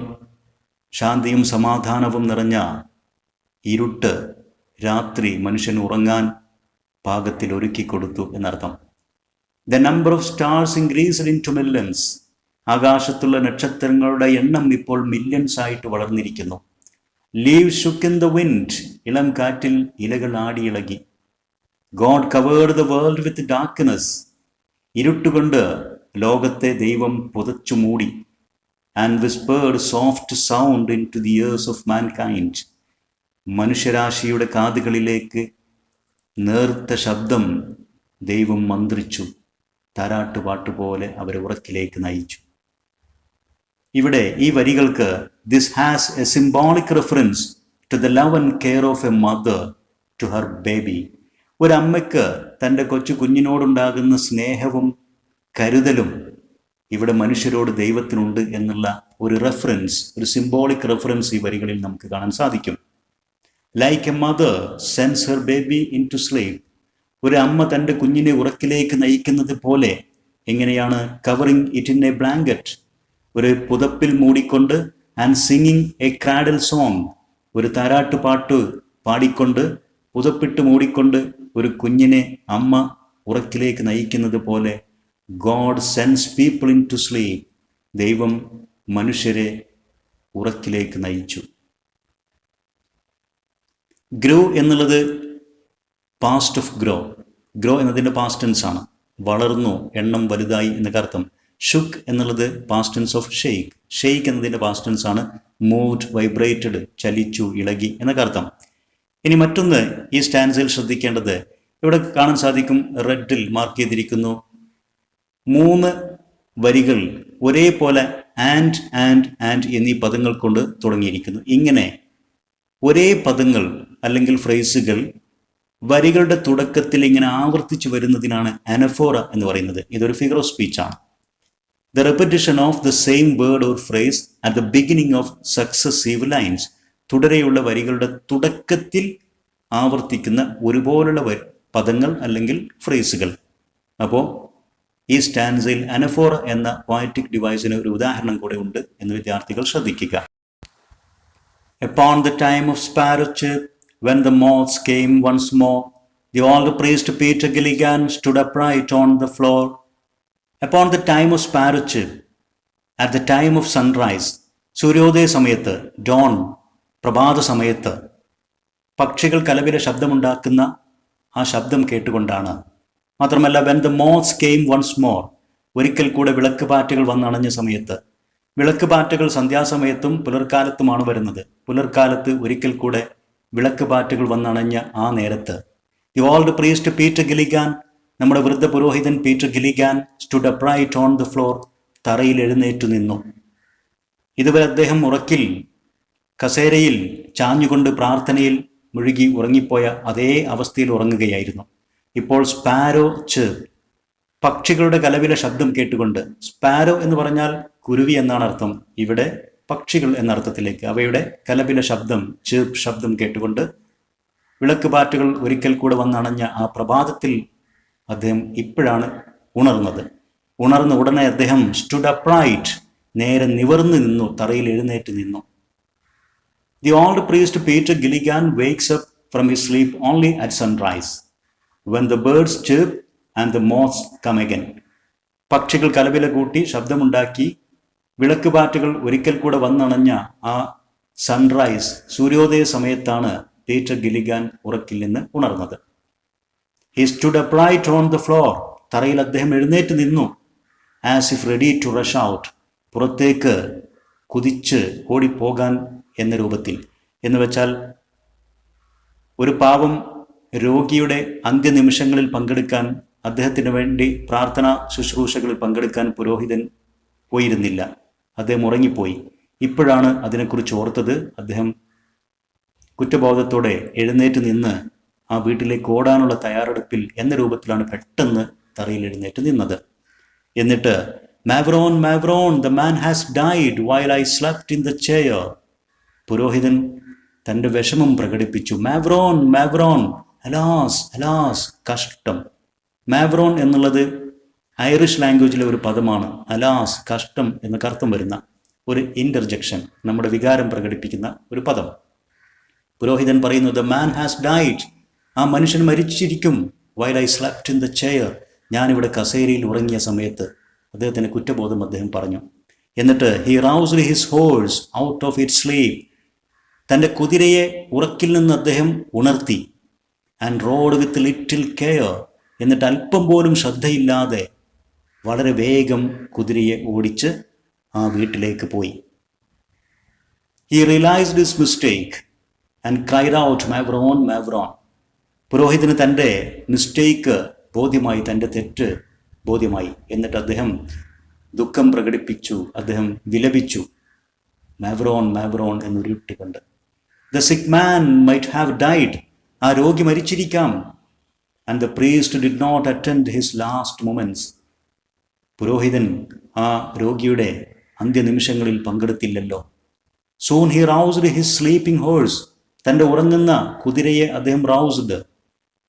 ശാന്തിയും സമാധാനവും നിറഞ്ഞ ഇരുട്ട് രാത്രി മനുഷ്യൻ ഉറങ്ങാൻ പാകത്തിൽ ഒരുക്കിക്കൊടുത്തു എന്നർത്ഥം. The number of stars increased in to millions, ആകാശത്തുള്ള നക്ഷത്രങ്ങളുടെ എണ്ണം ഇപ്പോൾ മില്യൺസ് ആയിട്ട് വളർന്നിരിക്കുന്നു. Leaves shook in the wind, ഇളം കാറ്റിൽ ഇലകൾ ആടിയിളകി. God covered the world with darkness, ഇരുട്ടുകൊണ്ട് ലോകത്തെ ദൈവം പുതച്ചു മൂടി. And whispered soft sound in to the ears of mankind, മനുഷ്യരാശിയുടെ കാതുകളിലേക്ക് നേർത്ത ശബ്ദം ദൈവം മന്ത്രിച്ചു. താരാട്ടുപാട്ടുപോലെ അവരെ ഉറക്കിലേക്ക് നയിച്ചു. ഇവിടെ ഈ വരികൾക്ക് this has a symbolic reference to the love and care of a mother to her baby. ഒരമ്മയ്ക്ക് തൻ്റെ കൊച്ചു കുഞ്ഞിനോടുണ്ടാകുന്ന സ്നേഹവും കരുതലും ഇവിടെ മനുഷ്യരോട് ദൈവത്തിനുണ്ട് എന്നുള്ള ഒരു റെഫറൻസ്, ഒരു സിംബോളിക് റെഫറൻസ് ഈ വരികളിൽ നമുക്ക് കാണാൻ സാധിക്കും. Like a mother sends her baby in to sleep, ഒരു അമ്മ തൻ്റെ കുഞ്ഞിനെ ഉറക്കിലേക്ക് നയിക്കുന്നത് പോലെ. എങ്ങനെയാണ്? Covering it in a blanket, ഒരു പുതപ്പിൽ മൂടിക്കൊണ്ട്. And singing a cradle song, ഒരു താരാട്ടുപാട്ട് പാടിക്കൊണ്ട് പുതപ്പിട്ട് മൂടിക്കൊണ്ട് ഒരു കുഞ്ഞിനെ അമ്മ ഉറക്കിലേക്ക് നയിക്കുന്നത് പോലെ. God sends people in to sleep, ദൈവം മനുഷ്യരെ ഉറക്കിലേക്ക് നയിച്ചു. ഗ്രോ എന്നുള്ളത് പാസ്റ്റ് ഓഫ് ഗ്രോ എന്നതിൻ്റെ പാസ്റ്റ് ടെൻസ് ആണ്. വളർന്നു, എണ്ണം വലുതായി എന്നൊക്കെ അർത്ഥം. ഷുക്ക് എന്നുള്ളത് പാസ്റ്റ് ടെൻസ് ഓഫ് ഷെയ്ക്ക് എന്നതിൻ്റെ പാസ്റ്റ് ടെൻസ് ആണ്. മൂവ്ഡ്, വൈബ്രേറ്റഡ്, ചലിച്ചു, ഇളകി എന്നൊക്കെ അർത്ഥം. ഇനി മറ്റൊന്ന് ഈ സ്റ്റാൻസയിൽ ശ്രദ്ധിക്കേണ്ടത്, ഇവിടെ കാണാൻ സാധിക്കും, റെഡിൽ മാർക്ക് ചെയ്തിരിക്കുന്നു, 3 വരികൾ ഒരേപോലെ ആൻഡ് എന്നീ പദങ്ങൾ കൊണ്ട് തുടങ്ങിയിരിക്കുന്നു. ഇങ്ങനെ ഒരേ പദങ്ങൾ അല്ലെങ്കിൽ ഫ്രേസുകൾ വരികളുടെ തുടക്കത്തിൽ ഇങ്ങനെ ആവർത്തിച്ചു വരുന്നതിനാണ് അനഫോറ എന്ന് പറയുന്നത്. ഇതൊരു ഫിഗർ ഓഫ് സ്പീച്ചാണ്. The repetition of the same word or phrase at the beginning of successive lines, തുടരെയുള്ള വരികളുടെ തുടക്കത്തിൽ ആവർത്തിക്കുന്ന ഒരുപോലുള്ള പദങ്ങൾ അല്ലെങ്കിൽ ഫ്രേസുകൾ. അപ്പോൾ ഈ സ്റ്റാൻസയിൽ അനഫോറ എന്ന പോയറ്റിക് ഡിവൈസിന് ഒരു ഉദാഹരണം കൂടെ ഉണ്ട് എന്ന് വിദ്യാർത്ഥികൾ ശ്രദ്ധിക്കുക. Upon the time of sparrow chirp, when the moths came once more, the old priest Peter Gilligan stood upright on the floor. Upon the time of sparrow chirp, at the time of sunrise, സൂര്യോദയ സമയത്ത്, Don, പ്രഭാത സമയത്ത് പക്ഷികൾ കലപില ശബ്ദമുണ്ടാക്കുന്ന ആ ശബ്ദം കേട്ടുകൊണ്ടാണ്. മാത്രമല്ല when the moths came once more, ഒരിക്കൽ കൂടെ വിളക്ക് പാറ്റുകൾ വന്നണഞ്ഞ സമയത്ത്. വിളക്ക് പാറ്റുകൾ സന്ധ്യാസമയത്തും പുലർക്കാലത്തുമാണ് വരുന്നത്. പുലർക്കാലത്ത് ഒരിക്കൽ കൂടെ വിളക്ക് പാറ്റുകൾ വന്നണഞ്ഞ ആ നേരത്ത് the old priest Peter Gilligan, നമ്മുടെ വൃദ്ധ പുരോഹിതൻ Peter Gilligan, stood upright on the floor, തറയിൽ എഴുന്നേറ്റു നിന്നു. ഇതുവരെ അദ്ദേഹം ഉറക്കിൽ കസേരയിൽ ചാഞ്ഞുകൊണ്ട് പ്രാർത്ഥനയിൽ മുഴുകി ഉറങ്ങിപ്പോയ അതേ അവസ്ഥയിൽ ഉറങ്ങുകയായിരുന്നു. ഇപ്പോൾ സ്പാരോ ചിർപ്പ്, പക്ഷികളുടെ കലവില ശബ്ദം കേട്ടുകൊണ്ട്. സ്പാരോ എന്ന് പറഞ്ഞാൽ കുരുവി എന്നാണ് അർത്ഥം. ഇവിടെ പക്ഷികൾ എന്ന അർത്ഥത്തിലേക്ക് അവയുടെ കലപില ശബ്ദം, ചിർപ്പ് ശബ്ദം കേട്ടുകൊണ്ട് വിളക്ക് പാറ്റുകൾ ഒരിക്കൽ കൂടെ വന്നണഞ്ഞ ആ പ്രഭാതത്തിൽ അദ്ദേഹം ഇപ്പോഴാണ് ഉണർന്നത്. ഉണർന്ന ഉടനെ അദ്ദേഹം സ്റ്റുഡ് അപ്രൈറ്റ്, നേരെ നിവർന്നു നിന്നു, തറയിൽ എഴുന്നേറ്റ് നിന്നു. The old priest Peter Gilligan wakes up from his sleep only at sunrise, when the birds chirp and the moths come again. പക്ഷികൾ കലപില കൂട്ടി ശബ്ദമുണ്ടാക്കി വിളക്കുപാറ്റുകൾ ഒരിക്കൽ കൂടെ വന്നണഞ്ഞ ആ സൺറൈസ്, സൂര്യോദയ സമയത്താണ് പീറ്റർ ഗിലിഗാൻ ഉറക്കിൽ നിന്ന് ഉണർന്നത്. He stood upright on the floor, തറയിൽ അദ്ദേഹം എഴുന്നേറ്റ് നിന്നു. As if ready to rush out, പുറത്തേക്ക് കുതിച്ച് ഓടിപ്പോകാൻ എന്ന രൂപത്തിൽ. എന്ന് വെച്ചാൽ ഒരു പാവം രോഗിയുടെ അന്ത്യനിമിഷങ്ങളിൽ പങ്കെടുക്കാൻ, അദ്ദേഹത്തിന് വേണ്ടി പ്രാർത്ഥനാ ശുശ്രൂഷകളിൽ പങ്കെടുക്കാൻ പുരോഹിതൻ പോയിരുന്നില്ല. അദ്ദേഹം ഉറങ്ങിപ്പോയി. ഇപ്പോഴാണ് അതിനെക്കുറിച്ച് ഓർത്തത്. അദ്ദേഹം കുറ്റബോധത്തോടെ എഴുന്നേറ്റ് നിന്ന് ആ വീട്ടിലേക്ക് ഓടാനുള്ള തയ്യാറെടുപ്പിൽ എന്ന രൂപത്തിലാണ് പെട്ടെന്ന് തറയിൽ എഴുന്നേറ്റ് നിന്നത്. എന്നിട്ട് മാവ്രോൺ മാവ്രോൺ, the man has died while I slept in the chair. പുരോഹിതൻ തൻ്റെ വിഷമം പ്രകടിപ്പിച്ചു. മാവ്രോൺ മാവ്രോൺ, അലാസ് അലാസ്, കഷ്ടം. മാവ്രോൺ എന്നുള്ളത് ഐറിഷ് ലാംഗ്വേജിലെ ഒരു പദമാണ്. അലാസ്, കഷ്ടം എന്നൊക്കെ അർത്ഥം വരുന്ന ഒരു ഇൻ്റർജെക്ഷൻ, നമ്മുടെ വികാരം പ്രകടിപ്പിക്കുന്ന ഒരു പദം. പുരോഹിതൻ പറയുന്നു, ദ മാൻ ഹാസ് ഡൈഡ്, ആ മനുഷ്യൻ മരിച്ചിരിക്കും. While I slept in the chair, ഞാനിവിടെ കസേരയിൽ ഉറങ്ങിയ സമയത്ത്. അദ്ദേഹത്തിന് കുറ്റബോധം അദ്ദേഹം പറഞ്ഞു. എന്നിട്ട് he roused his horse out of it sleep, തൻ്റെ കുതിരയെ ഉറക്കിൽ നിന്ന് അദ്ദേഹം ഉണർത്തി. And rode with little care, എന്നിട്ട് അല്പം പോലും ശ്രദ്ധയില്ലാതെ വളരെ വേഗം കുതിരയെ ഓടിച്ച് ആ വീട്ടിലേക്ക് പോയി. He realised his mistake and cried out Mavrone Mavrone. പുരോഹിതന് തൻ്റെ മിസ്റ്റേക്ക് ബോധ്യമായി, തൻ്റെ തെറ്റ് ബോധ്യമായി. എന്നിട്ട് അദ്ദേഹം ദുഃഖം പ്രകടിപ്പിച്ചു, അദ്ദേഹം വിലപിച്ചു, മാവ്രോൺ മാവ്രോൺ എന്നുരുട്ടിക്കൊണ്ട്. The sick man might have died, ആ രോഗി മരിച്ചിരിക്കാം. And the priest did not attend his last moments, പുരോഹിതൻ ആ രോഗിയുടെ അന്ത്യനിമിഷങ്ങളിൽ പങ്കെടുത്തില്ലല്ലോ. Soon he roused his sleeping horse, തൻ്റെ ഉറങ്ങുന്ന കുതിരയെ അദ്ദേഹം റൗസ്ഡ്,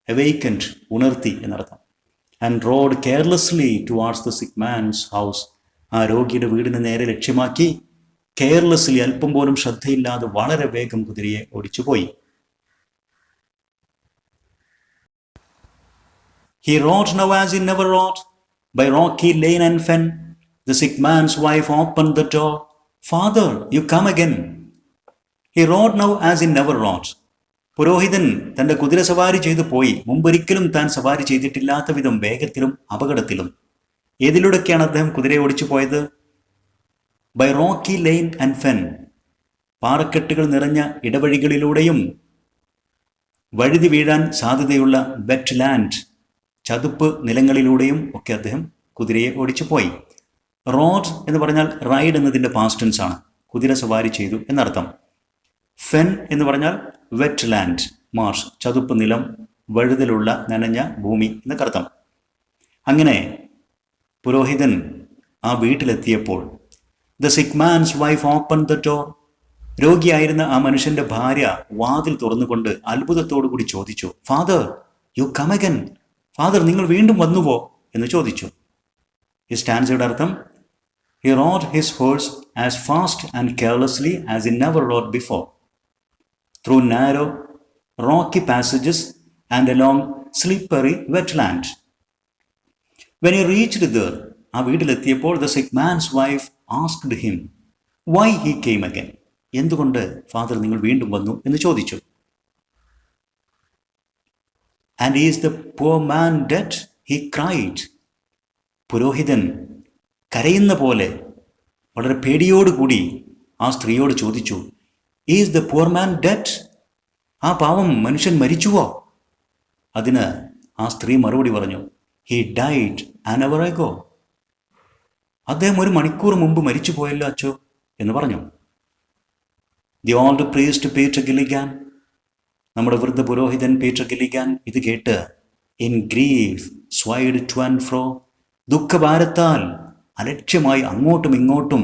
അവേക്കൻഡ്, ഉണർത്തി എന്നർത്ഥം. And rode carelessly towards the sick man's house, ആ രോഗിയുടെ വീടിന് നേരെ ലക്ഷ്യമാക്കി കെയർലെസ്ലി, അല്പം പോലും ശ്രദ്ധയില്ലാതെ വളരെ വേഗം കുതിരയെ ഓടിച്ചുപോയി. He rode now as he never rode, by rocky lane and fen. The sick man's wife opened the door. Father, you come again. He rode now as he never rode. പുരോഹിതൻ തൻ്റെ കുതിര സവാരി ചെയ്തു പോയി, മുമ്പൊരിക്കലും താൻ സവാരി ചെയ്തിട്ടില്ലാത്ത വിധം വേഗത്തിലും അപകടത്തിലും. ഏതിലൂടെയൊക്കെയാണ് അദ്ദേഹം കുതിരയെ ഓടിച്ചു പോയത്? ബൈ റോക്കി ലെയിൻ ആൻഡ് ഫെൻ, പാറക്കെട്ടുകൾ നിറഞ്ഞ ഇടവഴികളിലൂടെയും വഴുതി വീഴാൻ സാധ്യതയുള്ള വെറ്റ് ലാൻഡ്, ചതുപ്പ് നിലങ്ങളിലൂടെയും ഒക്കെ അദ്ദേഹം കുതിരയെ ഓടിച്ചു പോയി. റോഡ് എന്ന് പറഞ്ഞാൽ റൈഡ് എന്നതിൻ്റെ പാസ്റ്റ് ടെൻസ് ആണ്, കുതിര സവാരി ചെയ്തു എന്നർത്ഥം. ഫെൻ എന്ന് പറഞ്ഞാൽ വെറ്റ് ലാൻഡ്, മാർഷ്, ചതുപ്പ് നിലം, വഴുതലുള്ള നനഞ്ഞ ഭൂമി എന്നൊക്കെ അർത്ഥം. അങ്ങനെ പുരോഹിതൻ ആ വീട്ടിലെത്തിയപ്പോൾ the sick man's wife open the door, രോഗിയായിരുന്ന ആ മനുഷ്യന്റെ ഭാര്യ വാതിൽ തുറന്നുകൊണ്ട് അത്ഭുതത്തോടു കൂടി ചോദിച്ചു, Father you come again, Father നിങ്ങൾ വീണ്ടും വന്നുവോ എന്ന് ചോദിച്ചു. ഈ സ്റ്റാൻസയുടെ അർത്ഥം, he rode his horse as fast and carelessly as he never rode before, through narrow rocky passages and along slippery wetland. When he reached there, ആ വീട്ടിലെത്തിയപ്പോൾ the sick man's wife asked him why he came again, എന്തുകൊണ്ട് father നിങ്ങൾ വീണ്ടും വന്നു എന്ന് ചോദിച്ചു. And is the poor man dead, he cried. പുരോഹിതൻ കരയുന്ന പോലെ വളരെ പേടിയോടുകൂടി ആ സ്ത്രീയോട് ചോദിച്ചു, is the poor man dead, ആ പാവം മനുഷ്യൻ മരിച്ചുവോ? അതിന് ആ സ്ത്രീ മറുപടി പറഞ്ഞു, he died an hour ago, അദ്ദേഹം 1 മണിക്കൂർ മുമ്പ് മരിച്ചു പോയല്ലോ അച്ചോ എന്ന് പറഞ്ഞു. The old priest Peter Gilligan, നമ്മുടെ വൃദ്ധ പുരോഹിതൻ പീറ്റർ ഗിലിഗാൻ ഇത് കേട്ട് in grief swayed to and fro, ദുഃഖഭാരത്താൽ അലക്ഷ്യമായി അങ്ങോട്ടും ഇങ്ങോട്ടും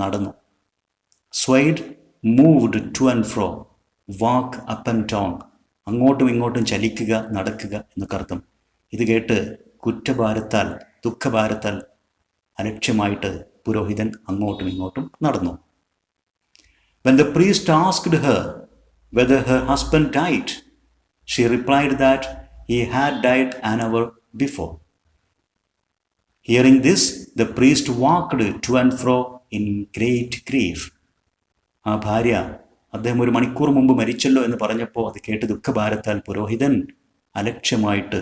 നടന്നു. Swayed moved to and fro, walk up and down, അങ്ങോട്ടും ഇങ്ങോട്ടും ചലിക്കുക, നടക്കുക എന്നൊക്കെ അർത്ഥം. ഇത് കേട്ട് കുറ്റഭാരത്താൽ, ദുഃഖഭാരത്താൽ അലക്ഷ്യമായിട്ട് പുരോഹിതൻ അങ്ങോട്ടും ഇങ്ങോട്ടും നടന്നു. When the priest asked her whether her husband died, she replied that he had died an hour before. Hearing this, the priest walked to and fro in great grief. ആ ഭാര്യ അദ്ദേഹം 1 മണിക്കൂർ മുമ്പ് മരിച്ചല്ലോ എന്ന് പറഞ്ഞപ്പോൾ അത് കേട്ട് ദുഃഖഭാരത്താൽ പുരോഹിതൻ അലക്ഷ്യമായിട്ട്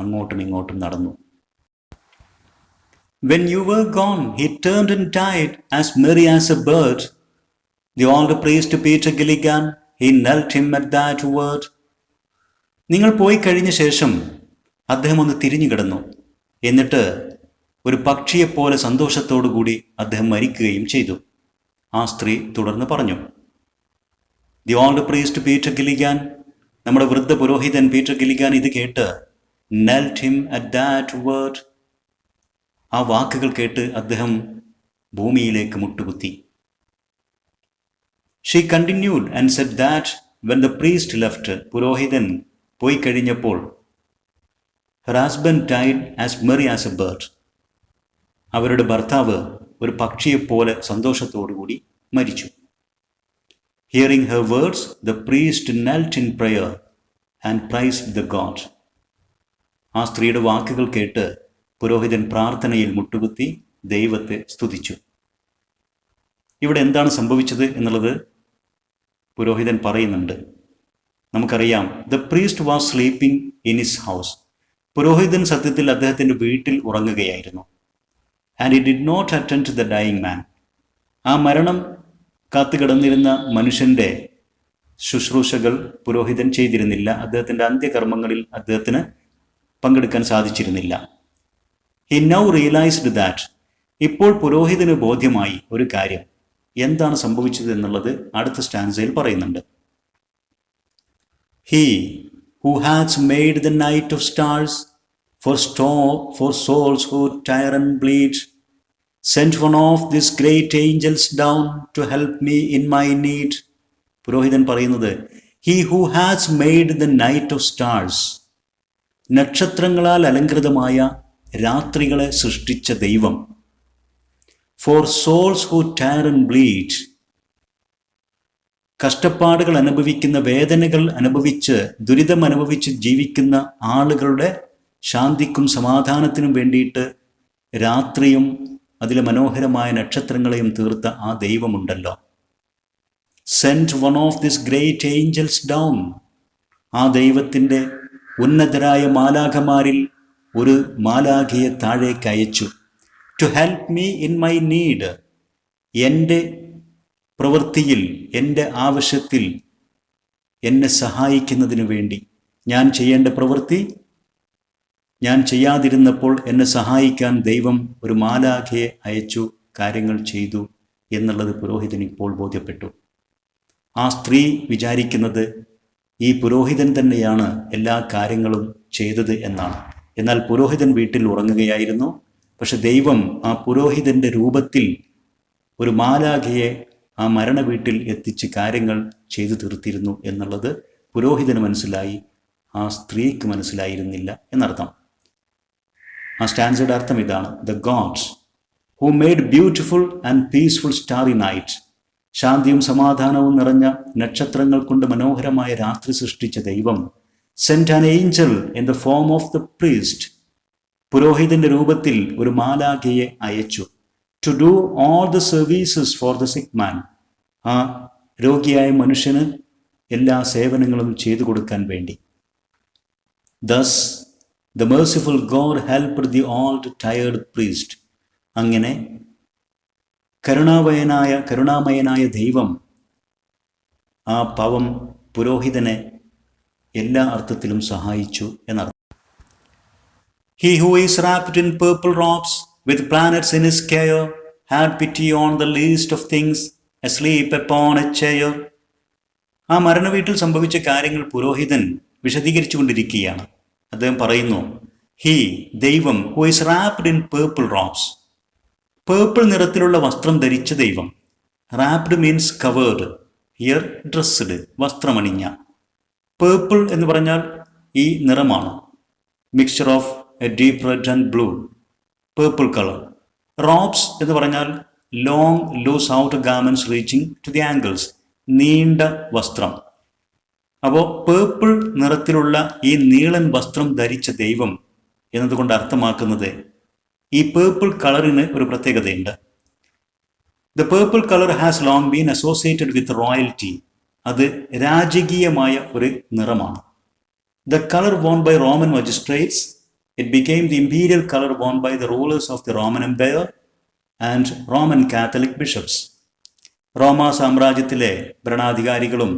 അങ്ങോട്ടും ഇങ്ങോട്ടും നടന്നു. When you were gone, he turned and died as merry as a bird. The old priest Peter Gilligan, he knelt him at that word. നിങ്ങൾ പോയി കഴിഞ്ഞ ശേഷം അദ്ദേഹം ഒന്ന് തിരിഞ്ഞു കിടന്നു. എന്നിട്ട് ഒരു പക്ഷിയെപ്പോലെ സന്തോഷത്തോടുകൂടി അദ്ദേഹം മരിക്കുകയും ചെയ്തു. ആ സ്ത്രീ തുടർന്ന് പറഞ്ഞു. ദി ഓൾഡ് പ്രീസ്റ്റ് പീറ്റർ ഗില്ലിഗാൻ, നമ്മുടെ വൃദ്ധ പുരോഹിതൻ പീറ്റർ ഗില്ലിഗാൻ ഇത് കേട്ട് knelt him at that word. ആ വാക്കുകൾ കേട്ട് അദ്ദേഹം ഭൂമിയിലേക്ക് മുട്ടുകുത്തി. She continued and said that when the priest left, പുരോഹിതൻ പോയി കഴിഞ്ഞപ്പോൾ her husband died as merry as a bird. അവരുടെ ഭർത്താവ് ഒരു പക്ഷിയെപ്പോലെ സന്തോഷത്തോടുകൂടി മരിച്ചു. Hearing her words, the priest knelt in prayer and praised the God. ആ സ്ത്രീയുടെ വാക്കുകൾ കേട്ട് പുരോഹിതൻ പ്രാർത്ഥനയിൽ മുട്ടുകുത്തി ദൈവത്തെ സ്തുതിച്ചു. ഇവിടെ എന്താണ് സംഭവിച്ചത് എന്നുള്ളത് പുരോഹിതൻ പറയുന്നുണ്ട്. നമുക്കറിയാം, the priest was sleeping in his house. പുരോഹിതൻ സത്യത്തിൽ അദ്ദേഹത്തിൻ്റെ വീട്ടിൽ ഉറങ്ങുകയായിരുന്നു. And he did not attend to the dying man. ആ മരണം കാത്തുകിടന്നിരുന്ന മനുഷ്യൻ്റെ ശുശ്രൂഷകൾ പുരോഹിതൻ ചെയ്തിരുന്നില്ല. അദ്ദേഹത്തിൻ്റെ അന്ത്യകർമ്മങ്ങളിൽ അദ്ദേഹത്തിന് പങ്കെടുക്കാൻ സാധിച്ചിരുന്നില്ല. He now realised that. ഇപ്പോൾ പുരോഹിതന് ബോധ്യമായി ഒരു കാര്യം. എന്താണ് സംഭവിച്ചത് എന്നുള്ളത് അടുത്ത സ്റ്റാൻസയിൽ പറയുന്നുണ്ട്. He who has made the night of stars for souls who tire and bleed, sent one of these great angels down to help me in my need. പുരോഹിതൻ പറയുന്നത്, He who has made the night of stars, നക്ഷത്രങ്ങളാൽ അലങ്കൃതമായ രാത്രികളെ സൃഷ്ടിച്ച ദൈവം, for souls who tire and bleed, കഷ്ടപ്പാടുകൾ അനുഭവിക്കുന്ന, വേദനകൾ അനുഭവിച്ച്, ദുരിതം അനുഭവിച്ച് ജീവിക്കുന്ന ആളുകളുടെ ശാന്തിക്കും സമാധാനത്തിനും വേണ്ടിയിട്ട് രാത്രിയും അതിലെ മനോഹരമായ നക്ഷത്രങ്ങളെയും തീർത്ത ആ ദൈവമുണ്ടല്ലോ. Sent one of this great angels down. ആ ദൈവത്തിൻ്റെ ഉന്നതരായ മാലാഖമാരിൽ ഒരു മാലാഖയെ താഴേക്ക് അയച്ചു. To help me in my need. എൻ്റെ പ്രവൃത്തിയിൽ, എൻ്റെ ആവശ്യത്തിൽ എന്നെ സഹായിക്കുന്നതിന് വേണ്ടി, ഞാൻ ചെയ്യേണ്ട പ്രവൃത്തി ഞാൻ ചെയ്യാതിരുന്നപ്പോൾ എന്നെ സഹായിക്കാൻ ദൈവം ഒരു മാലാഖയെ അയച്ചു, കാര്യങ്ങൾ ചെയ്തു എന്നുള്ളത് പുരോഹിതന് ഇപ്പോൾ ബോധ്യപ്പെട്ടു. ആ സ്ത്രീ വിചാരിക്കുന്നത് ഈ പുരോഹിതൻ തന്നെയാണ് എല്ലാ കാര്യങ്ങളും ചെയ്തത് എന്നാണ്. എന്നാൽ പുരോഹിതൻ വീട്ടിൽ ഉറങ്ങുകയായിരുന്നു. പക്ഷെ ദൈവം ആ പുരോഹിതൻ്റെ രൂപത്തിൽ ഒരു മാലാഖയെ ആ മരണ വീട്ടിൽ എത്തിച്ച് കാര്യങ്ങൾ ചെയ്തു തീർത്തിരുന്നു എന്നുള്ളത് പുരോഹിതന് മനസ്സിലായി, ആ സ്ത്രീക്ക് മനസ്സിലായിരുന്നില്ല എന്നർത്ഥം. ആ സ്റ്റാൻസയുടെ അർത്ഥം ഇതാണ്: the God's who made beautiful and peaceful starry night. ശാന്തിയും സമാധാനവും നിറഞ്ഞ നക്ഷത്രങ്ങൾ കൊണ്ട് മനോഹരമായ രാത്രി സൃഷ്ടിച്ച ദൈവം sent an angel in the form of the priest. പുരോഹിതന്റെ രൂപത്തിൽ ഒരു മാലാഖയെ അയച്ചു. To do all the services for the sick man. ആ രോഗിയായ മനുഷ്യന് എല്ലാ സേവനങ്ങളും ചെയ്തു കൊടുക്കാൻ വേണ്ടി. Thus the merciful God helped the old tired priest. അങ്ങനെ കരുണാമയനായ ദൈവം ആ പാവം പുരോഹിതനെ എല്ലാ അർത്ഥത്തിലും സഹായിച്ചു എന്നർത്ഥം. He who is wrapped in purple robes with planets in his care had pity on the least of things asleep upon a chair. ആ മരണവീട്ടിൽ സംഭവിച്ച കാര്യങ്ങൾ പുരോഹിതൻ വിശദീകരിച്ചു കൊണ്ടിരിക്കുകയാണ്. അദ്ദേഹം പറയുന്നു, ഹി ദൈവം who is wrapped in purple robes. Purple നിറത്തിലുള്ള വസ്ത്രം ധരിച്ച ദൈവം. Wrapped means covered, here dressed, വസ്ത്രമണിഞ്ഞ. പേർപ്പിൾ എന്ന് പറഞ്ഞാൽ ഈ നിറമാണ്. Mixture of a deep red and blue, purple colour. Robes എന്ന് പറഞ്ഞാൽ long loose outer garments reaching to the ankles, നീണ്ട വസ്ത്രം. അപ്പോൾ പേർപ്പിൾ നിറത്തിലുള്ള ഈ നീളൻ വസ്ത്രം ധരിച്ച ദൈവം എന്നതുകൊണ്ട് അർത്ഥമാക്കുന്നത് ഈ പേർപ്പിൾ കളറിന് ഒരു പ്രത്യേകതയുണ്ട്. The purple colour has long been associated with royalty. അത് രാജകീയമായ ഒരു നിറമാണ്. The colour worn by Roman magistrates, it became the imperial colour worn by the rulers of the Roman empire and Roman Catholic bishops. റോമ സാമ്രാജ്യത്തിലെ ഭരണാധികാരികളും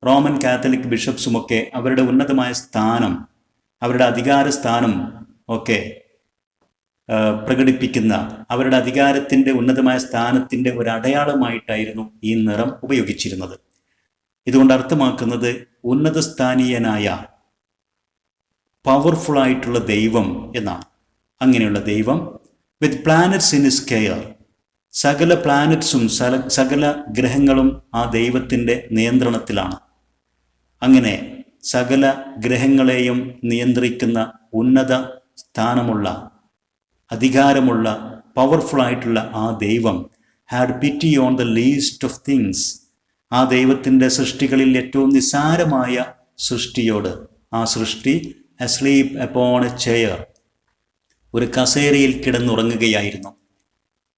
Roman Catholic ബിഷപ്സുമൊക്കെ അവരുടെ ഉന്നതമായ സ്ഥാനം, അവരുടെ അധികാര സ്ഥാനം ഒക്കെ പ്രകടിപ്പിക്കുന്ന, അവരുടെ അധികാരത്തിൻ്റെ ഉന്നതമായ സ്ഥാനത്തിൻ്റെ ഒരു അടയാളമായിട്ടായിരുന്നു ഈ നിറം ഉപയോഗിച്ചിരുന്നത്. ഇതുകൊണ്ട് അർത്ഥമാക്കുന്നത് ഉന്നതസ്ഥാനീയനായ, പവർഫുൾ ആയിട്ടുള്ള ദൈവം എന്നാണ്. അങ്ങനെയുള്ള ദൈവം വിത്ത് പ്ലാനറ്റ്സ് ഇൻ ഹിസ് കെയർ, സകല പ്ലാനറ്റ്സും സകല ഗ്രഹങ്ങളും ആ ദൈവത്തിൻ്റെ നിയന്ത്രണത്തിലാണ്. അങ്ങനെ സകല ഗ്രഹങ്ങളെയും നിയന്ത്രിക്കുന്ന ഉന്നത സ്ഥാനമുള്ള, അധികാരമുള്ള, പവർഫുൾ ആയിട്ടുള്ള ആ ദൈവം had പിറ്റി on the least of things. ആ ദൈവത്തിൻ്റെ സൃഷ്ടികളിൽ ഏറ്റവും നിസ്സാരമായ സൃഷ്ടിയോട്, ആ സൃഷ്ടി അസ്ലീപ് അപ്പോൺ എ ചെയർ, ഒരു കസേരയിൽ കിടന്നുറങ്ങുകയായിരുന്നു.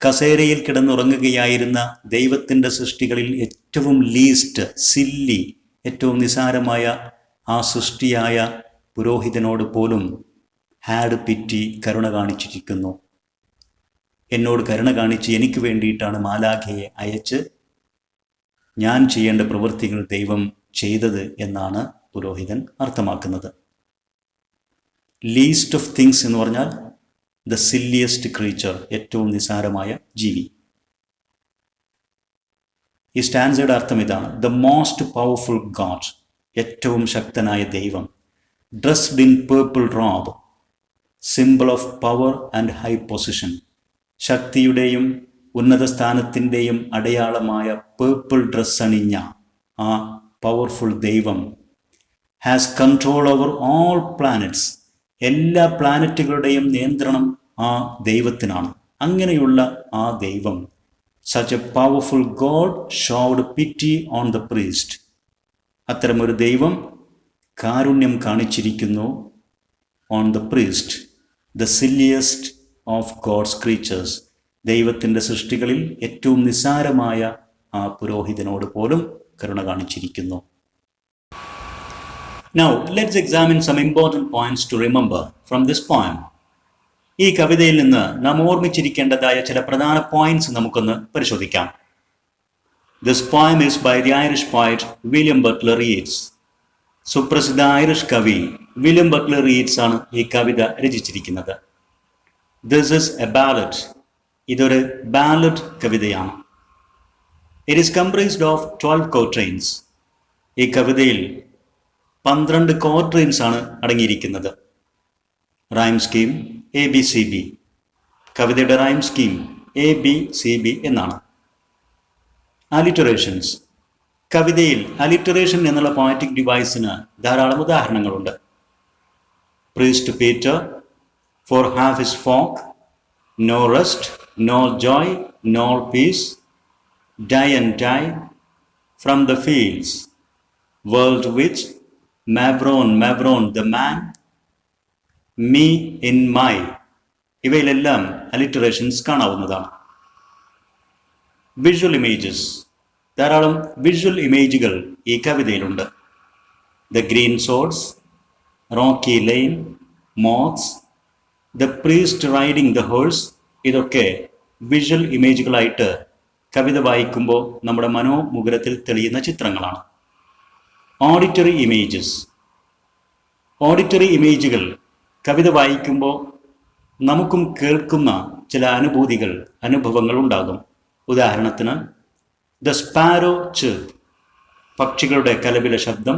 കസേരയിൽ കിടന്നുറങ്ങുകയായിരുന്ന ദൈവത്തിൻ്റെ സൃഷ്ടികളിൽ ഏറ്റവും ലീസ്റ്റ്, സില്ലി, ഏറ്റവും നിസാരമായ ആ സൃഷ്ടിയായ പുരോഹിതനോട് പോലും ഹാഡ് പിറ്റി, കരുണ കാണിച്ചിരിക്കുന്നു. എന്നോട് കരുണ കാണിച്ച് എനിക്ക് വേണ്ടിയിട്ടാണ് മാലാഖയെ അയച്ച് ഞാൻ ചെയ്യേണ്ട പ്രവൃത്തികൾ ദൈവം ചെയ്തത് എന്നാണ് പുരോഹിതൻ അർത്ഥമാക്കുന്നത്. ലീസ്റ്റ് ഓഫ് തിങ്സ് എന്ന് പറഞ്ഞാൽ ദ സില്ലിയസ്റ്റ് ക്രീച്ചർ, ഏറ്റവും നിസാരമായ ജീവി. ഈ സ്റ്റാൻസയുടെ അർത്ഥം ഇതാണ്: ദ മോസ്റ്റ് പവർഫുൾ ഗോഡ്, ഏറ്റവും ശക്തനായ ദൈവം. Dressed in purple robe, symbol of power and high position. ശക്തിയുടെയും ഉന്നത സ്ഥാനത്തിൻ്റെയും അടയാളമായ പേർപ്പിൾ ഡ്രസ് അണിഞ്ഞ ആ പവർഫുൾ ദൈവം has control over all planets. എല്ലാ പ്ലാനറ്റുകളുടെയും നിയന്ത്രണം ആ ദൈവത്തിനാണ്. അങ്ങനെയുള്ള ആ ദൈവം, such a powerful God showed pity on the priest. അത്തരമൊരു ദൈവം കാരുണ്യം കാണിച്ചിരിക്കുന്നു on the priest, the silliest of God's creatures. ദൈവത്തിൻ്റെ സൃഷ്ടികളിൽ ഏറ്റവും നിസ്സാരമായ ആ പുരോഹിതനോട് പോലും കരുണ കാണിച്ചിരിക്കുന്നു. Now, let's examine some important points to remember from this poem. ഈ കവിതയിൽ നിന്ന് നാം ഓർമ്മിച്ചിരിക്കേണ്ടതായ ചില പ്രധാന പോയിന്റ്സ് നമുക്കൊന്ന് പരിശോധിക്കാം. This poem is by the Irish poet William Butler Yeats. സുപ്രസിദ്ധ ഐറിഷ് കവി വില്യം ബട്ട്ലർ യീറ്റ്സ് ആണ് ഈ കവിത രചിച്ചിരിക്കുന്നത്. This is a ballad. ഇതൊരു ബാലഡ് കവിതയാണ്. It is comprised of 12 quatrains. ഈ കവിതയിൽ 12 ക്വാട്രെയിൻസ് ആണ് അടങ്ങിയിരിക്കുന്നത്. Rhyme scheme ABCB. കവിതയുടെ റൈം സ്കീം ABCB എന്നാണ്. അലിറ്ററേഷൻസ്. കവിതയിൽ അലിറ്ററേഷൻ എന്നുള്ള പോയറ്റിക് ഡിവൈസിന് ധാരാളം ഉദാഹരണങ്ങളുണ്ട്. Priest Peter, for half his folk, no rest, no joy, no peace, die and die, from the fields, world which, mavrone mavrone the man, me in my. ഇവയിലെല്ലാം alliterations കാണാവുന്നതാണ്. Visual images. ധാരാളം visual ഇമേജുകൾ ഈ കവിതയിലുണ്ട്. The green sods, rocky lane, moths, the priest riding the horse. ഇതൊക്കെ visual ഇമേജുകളായിട്ട് കവിത വായിക്കുമ്പോൾ നമ്മുടെ മനോമുകുരത്തിൽ തെളിയുന്ന ചിത്രങ്ങളാണ്. Auditory images. ഓഡിറ്ററി ഇമേജുകൾ കവിത വായിക്കുമ്പോൾ നമുക്കും കേൾക്കുന്ന ചില അനുഭവങ്ങൾ ഉണ്ടാകും. ഉദാഹരണത്തിന് ദ സ്പാരോ ചിർപ്പ്, പക്ഷികളുടെ കലപില ശബ്ദം,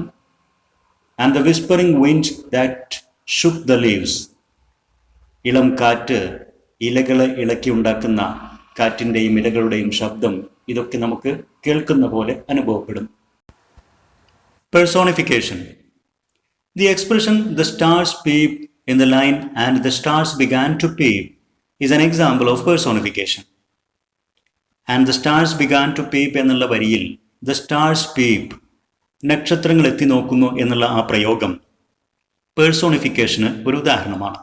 and the whispering wind that shook the leaves. ഇളം കാറ്റ് ഇലകളെ ഇളക്കി ഉണ്ടാക്കുന്ന കാറ്റിൻ്റെയും ഇലകളുടെയും ശബ്ദം, ഇതൊക്കെ നമുക്ക് കേൾക്കുന്ന പോലെ അനുഭവപ്പെടും. Personification. The expression "the stars peep in the line and the stars began to peep is an example of personification. And the stars began to peep എന്നുള്ള വരിയിൽ the stars peep, നക്ഷത്രങ്ങൾ എത്തി നോക്കുന്നു എന്നുള്ള ആ പ്രയോഗം പേഴ്സോണിഫിക്കേഷന് ഒരു ഉദാഹരണമാണ്.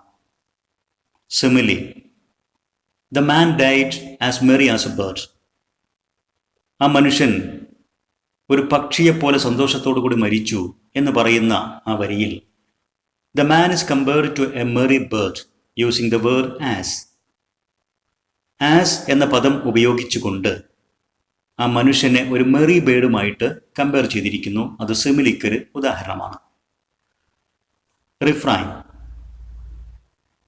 Similarly, the man died as merry as a bird. ആ മനുഷ്യൻ ഒരു പക്ഷിയെപ്പോലെ സന്തോഷത്തോടു കൂടി മരിച്ചു എന്ന് പറയുന്ന ആ വരിയിൽ the man is compared to a merry bird using the word as. എന്ന പദം ഉപയോഗിച്ചുകൊണ്ട് ആ മനുഷ്യനെ ഒരു മെറി ബേർഡുമായിട്ട് കമ്പയർ ചെയ്തിരിക്കുന്നു. അത് സിമിലിക്കൊരു ഉദാഹരണമാണ്. Refrain.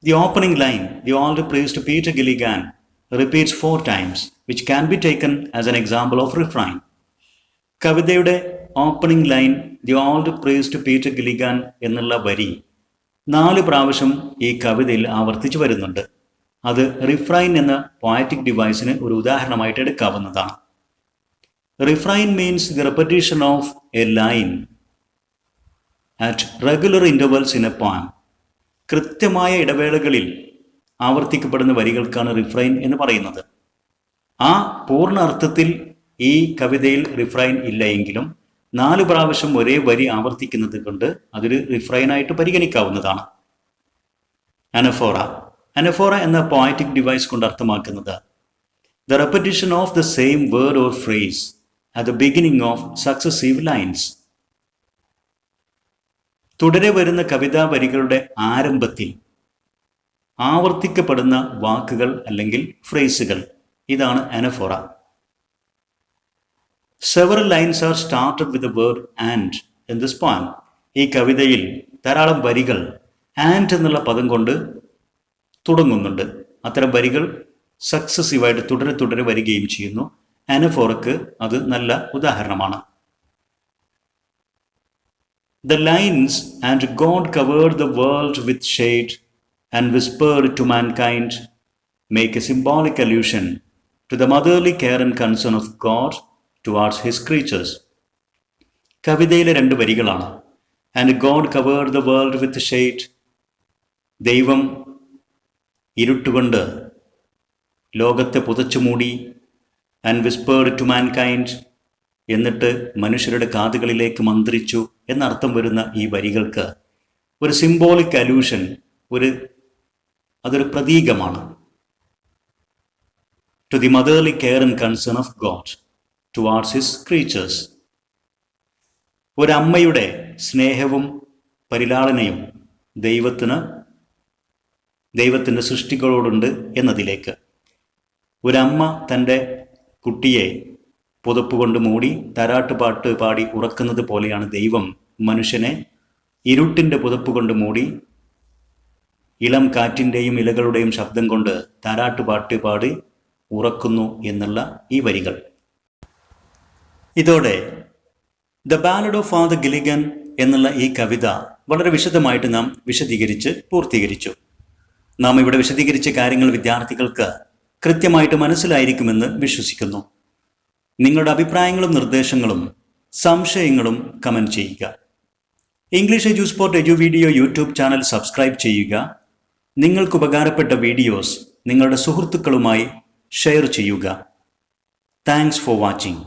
The opening line, the old priest Peter Gilligan, repeats 4 times, which can be taken as an example of refrain. കവിതയുടെ opening line the old priest Peter Gilligan എന്നുള്ള വരി 4 പ്രാവശ്യം ഈ കവിതയിൽ ആവർത്തിച്ചു വരുന്നുണ്ട്. അത് റിഫ്രൈൻ എന്ന പോയറ്റിക് ഡിവൈസിന് ഒരു ഉദാഹരണമായിട്ട് എടുക്കാവുന്നതാണ്. Refrain means the repetition of A line at regular intervals in A poem. കൃത്യമായ ഇടവേളകളിൽ ആവർത്തിക്കപ്പെടുന്ന വരികൾക്കാണ് റിഫ്രൈൻ എന്ന് പറയുന്നത്. ആ പൂർണ്ണ അർത്ഥത്തിൽ ഈ കവിതയിൽ റിഫ്രൈൻ ഇല്ല എങ്കിലും 4 പ്രാവശ്യം ഒരേ വരി ആവർത്തിക്കുന്നത് കൊണ്ട് അതൊരു റിഫ്രൈനായിട്ട് പരിഗണിക്കാവുന്നതാണ്. അനഫോറ. അനഫോറ എന്ന പോയറ്റിക് ഡിവൈസ് കൊണ്ട് അർത്ഥമാക്കുന്നത് the repetition of the same word or phrase at the beginning of successive lines. തുടരെ വരുന്ന കവിതാ വരികളുടെ ആരംഭത്തിൽ ആവർത്തിക്കപ്പെടുന്ന വാക്കുകൾ അല്ലെങ്കിൽ ഫ്രേസുകൾ, ഇതാണ് അനഫോറ. Several lines are started with the word and in this poem. ഈ കവിതയിൽ ധാരാളം വരികൾ ആൻഡ് എന്നുള്ള പദം കൊണ്ട് തുടങ്ങുന്നുണ്ട്. അത്തരം വരികൾ സക്സസീവായിട്ട് തുടരെ വരികയും ചെയ്യുന്നു. അനഫോറക്ക് അത് നല്ല ഉദാഹരണമാണ്. The lines and God covered the world with shade and whispered to mankind make a symbolic allusion to the motherly care and concern of God towards his creatures. കവിതയിലെ 2 വരികളാണ്. And God covered the world with shade. ദൈവം ഇരുട്ടുകൊണ്ട് ലോകത്തെ പുതച്ചു മൂടി. And whispered to mankind, എന്നിട്ട് മനുഷ്യരുടെ കാതുകളിലേക്ക് മന്ത്രിച്ചു എന്നർത്ഥം വരുന്ന ഈ വരികൾക്ക് ഒരു സിംബോളിക് അലൂഷൻ, അതൊരു പ്രതീകമാണ്. To the motherly care and concern of God towards his creatures. ഒരമ്മയുടെ സ്നേഹവും പരിലാളനയും ദൈവത്തിൻ്റെ സൃഷ്ടികളോടുണ്ട് എന്നതിലേക്ക്. ഒരമ്മ തൻ്റെ കുട്ടിയെ പുതപ്പുകൊണ്ട് മൂടി താരാട്ടുപാട്ട് പാടി ഉറക്കുന്നത് പോലെയാണ് ദൈവം മനുഷ്യനെ ഇരുട്ടിൻ്റെ പുതപ്പുകൊണ്ട് മൂടി ഇളം കാറ്റിൻ്റെയും ഇലകളുടെയും ശബ്ദം കൊണ്ട് താരാട്ടുപാട്ട് പാടി ഉറക്കുന്നു എന്നുള്ള ഈ വരികൾ. ഇതോടെ the ballad of father Gilligan എന്നുള്ള ഈ കവിത വളരെ വിശദമായിട്ട് നാം വിശദീകരിച്ച് പൂർത്തീകരിച്ചു. നാം ഇവിടെ വിശദീകരിച്ച കാര്യങ്ങൾ വിദ്യാർത്ഥികൾക്ക് കൃത്യമായിട്ട് മനസ്സിലായിരിക്കുമെന്ന് വിശ്വസിക്കുന്നു. നിങ്ങളുടെ അഭിപ്രായങ്ങളും നിർദ്ദേശങ്ങളും സംശയങ്ങളും കമൻറ്റ് ചെയ്യുക. English Edusport edu video YouTube channel subscribe ചെയ്യുക. നിങ്ങൾക്ക് ഉപകാരപ്പെട്ട വീഡിയോസ് നിങ്ങളുടെ സുഹൃത്തുക്കളുമായി ഷെയർ ചെയ്യുക. Thanks for watching.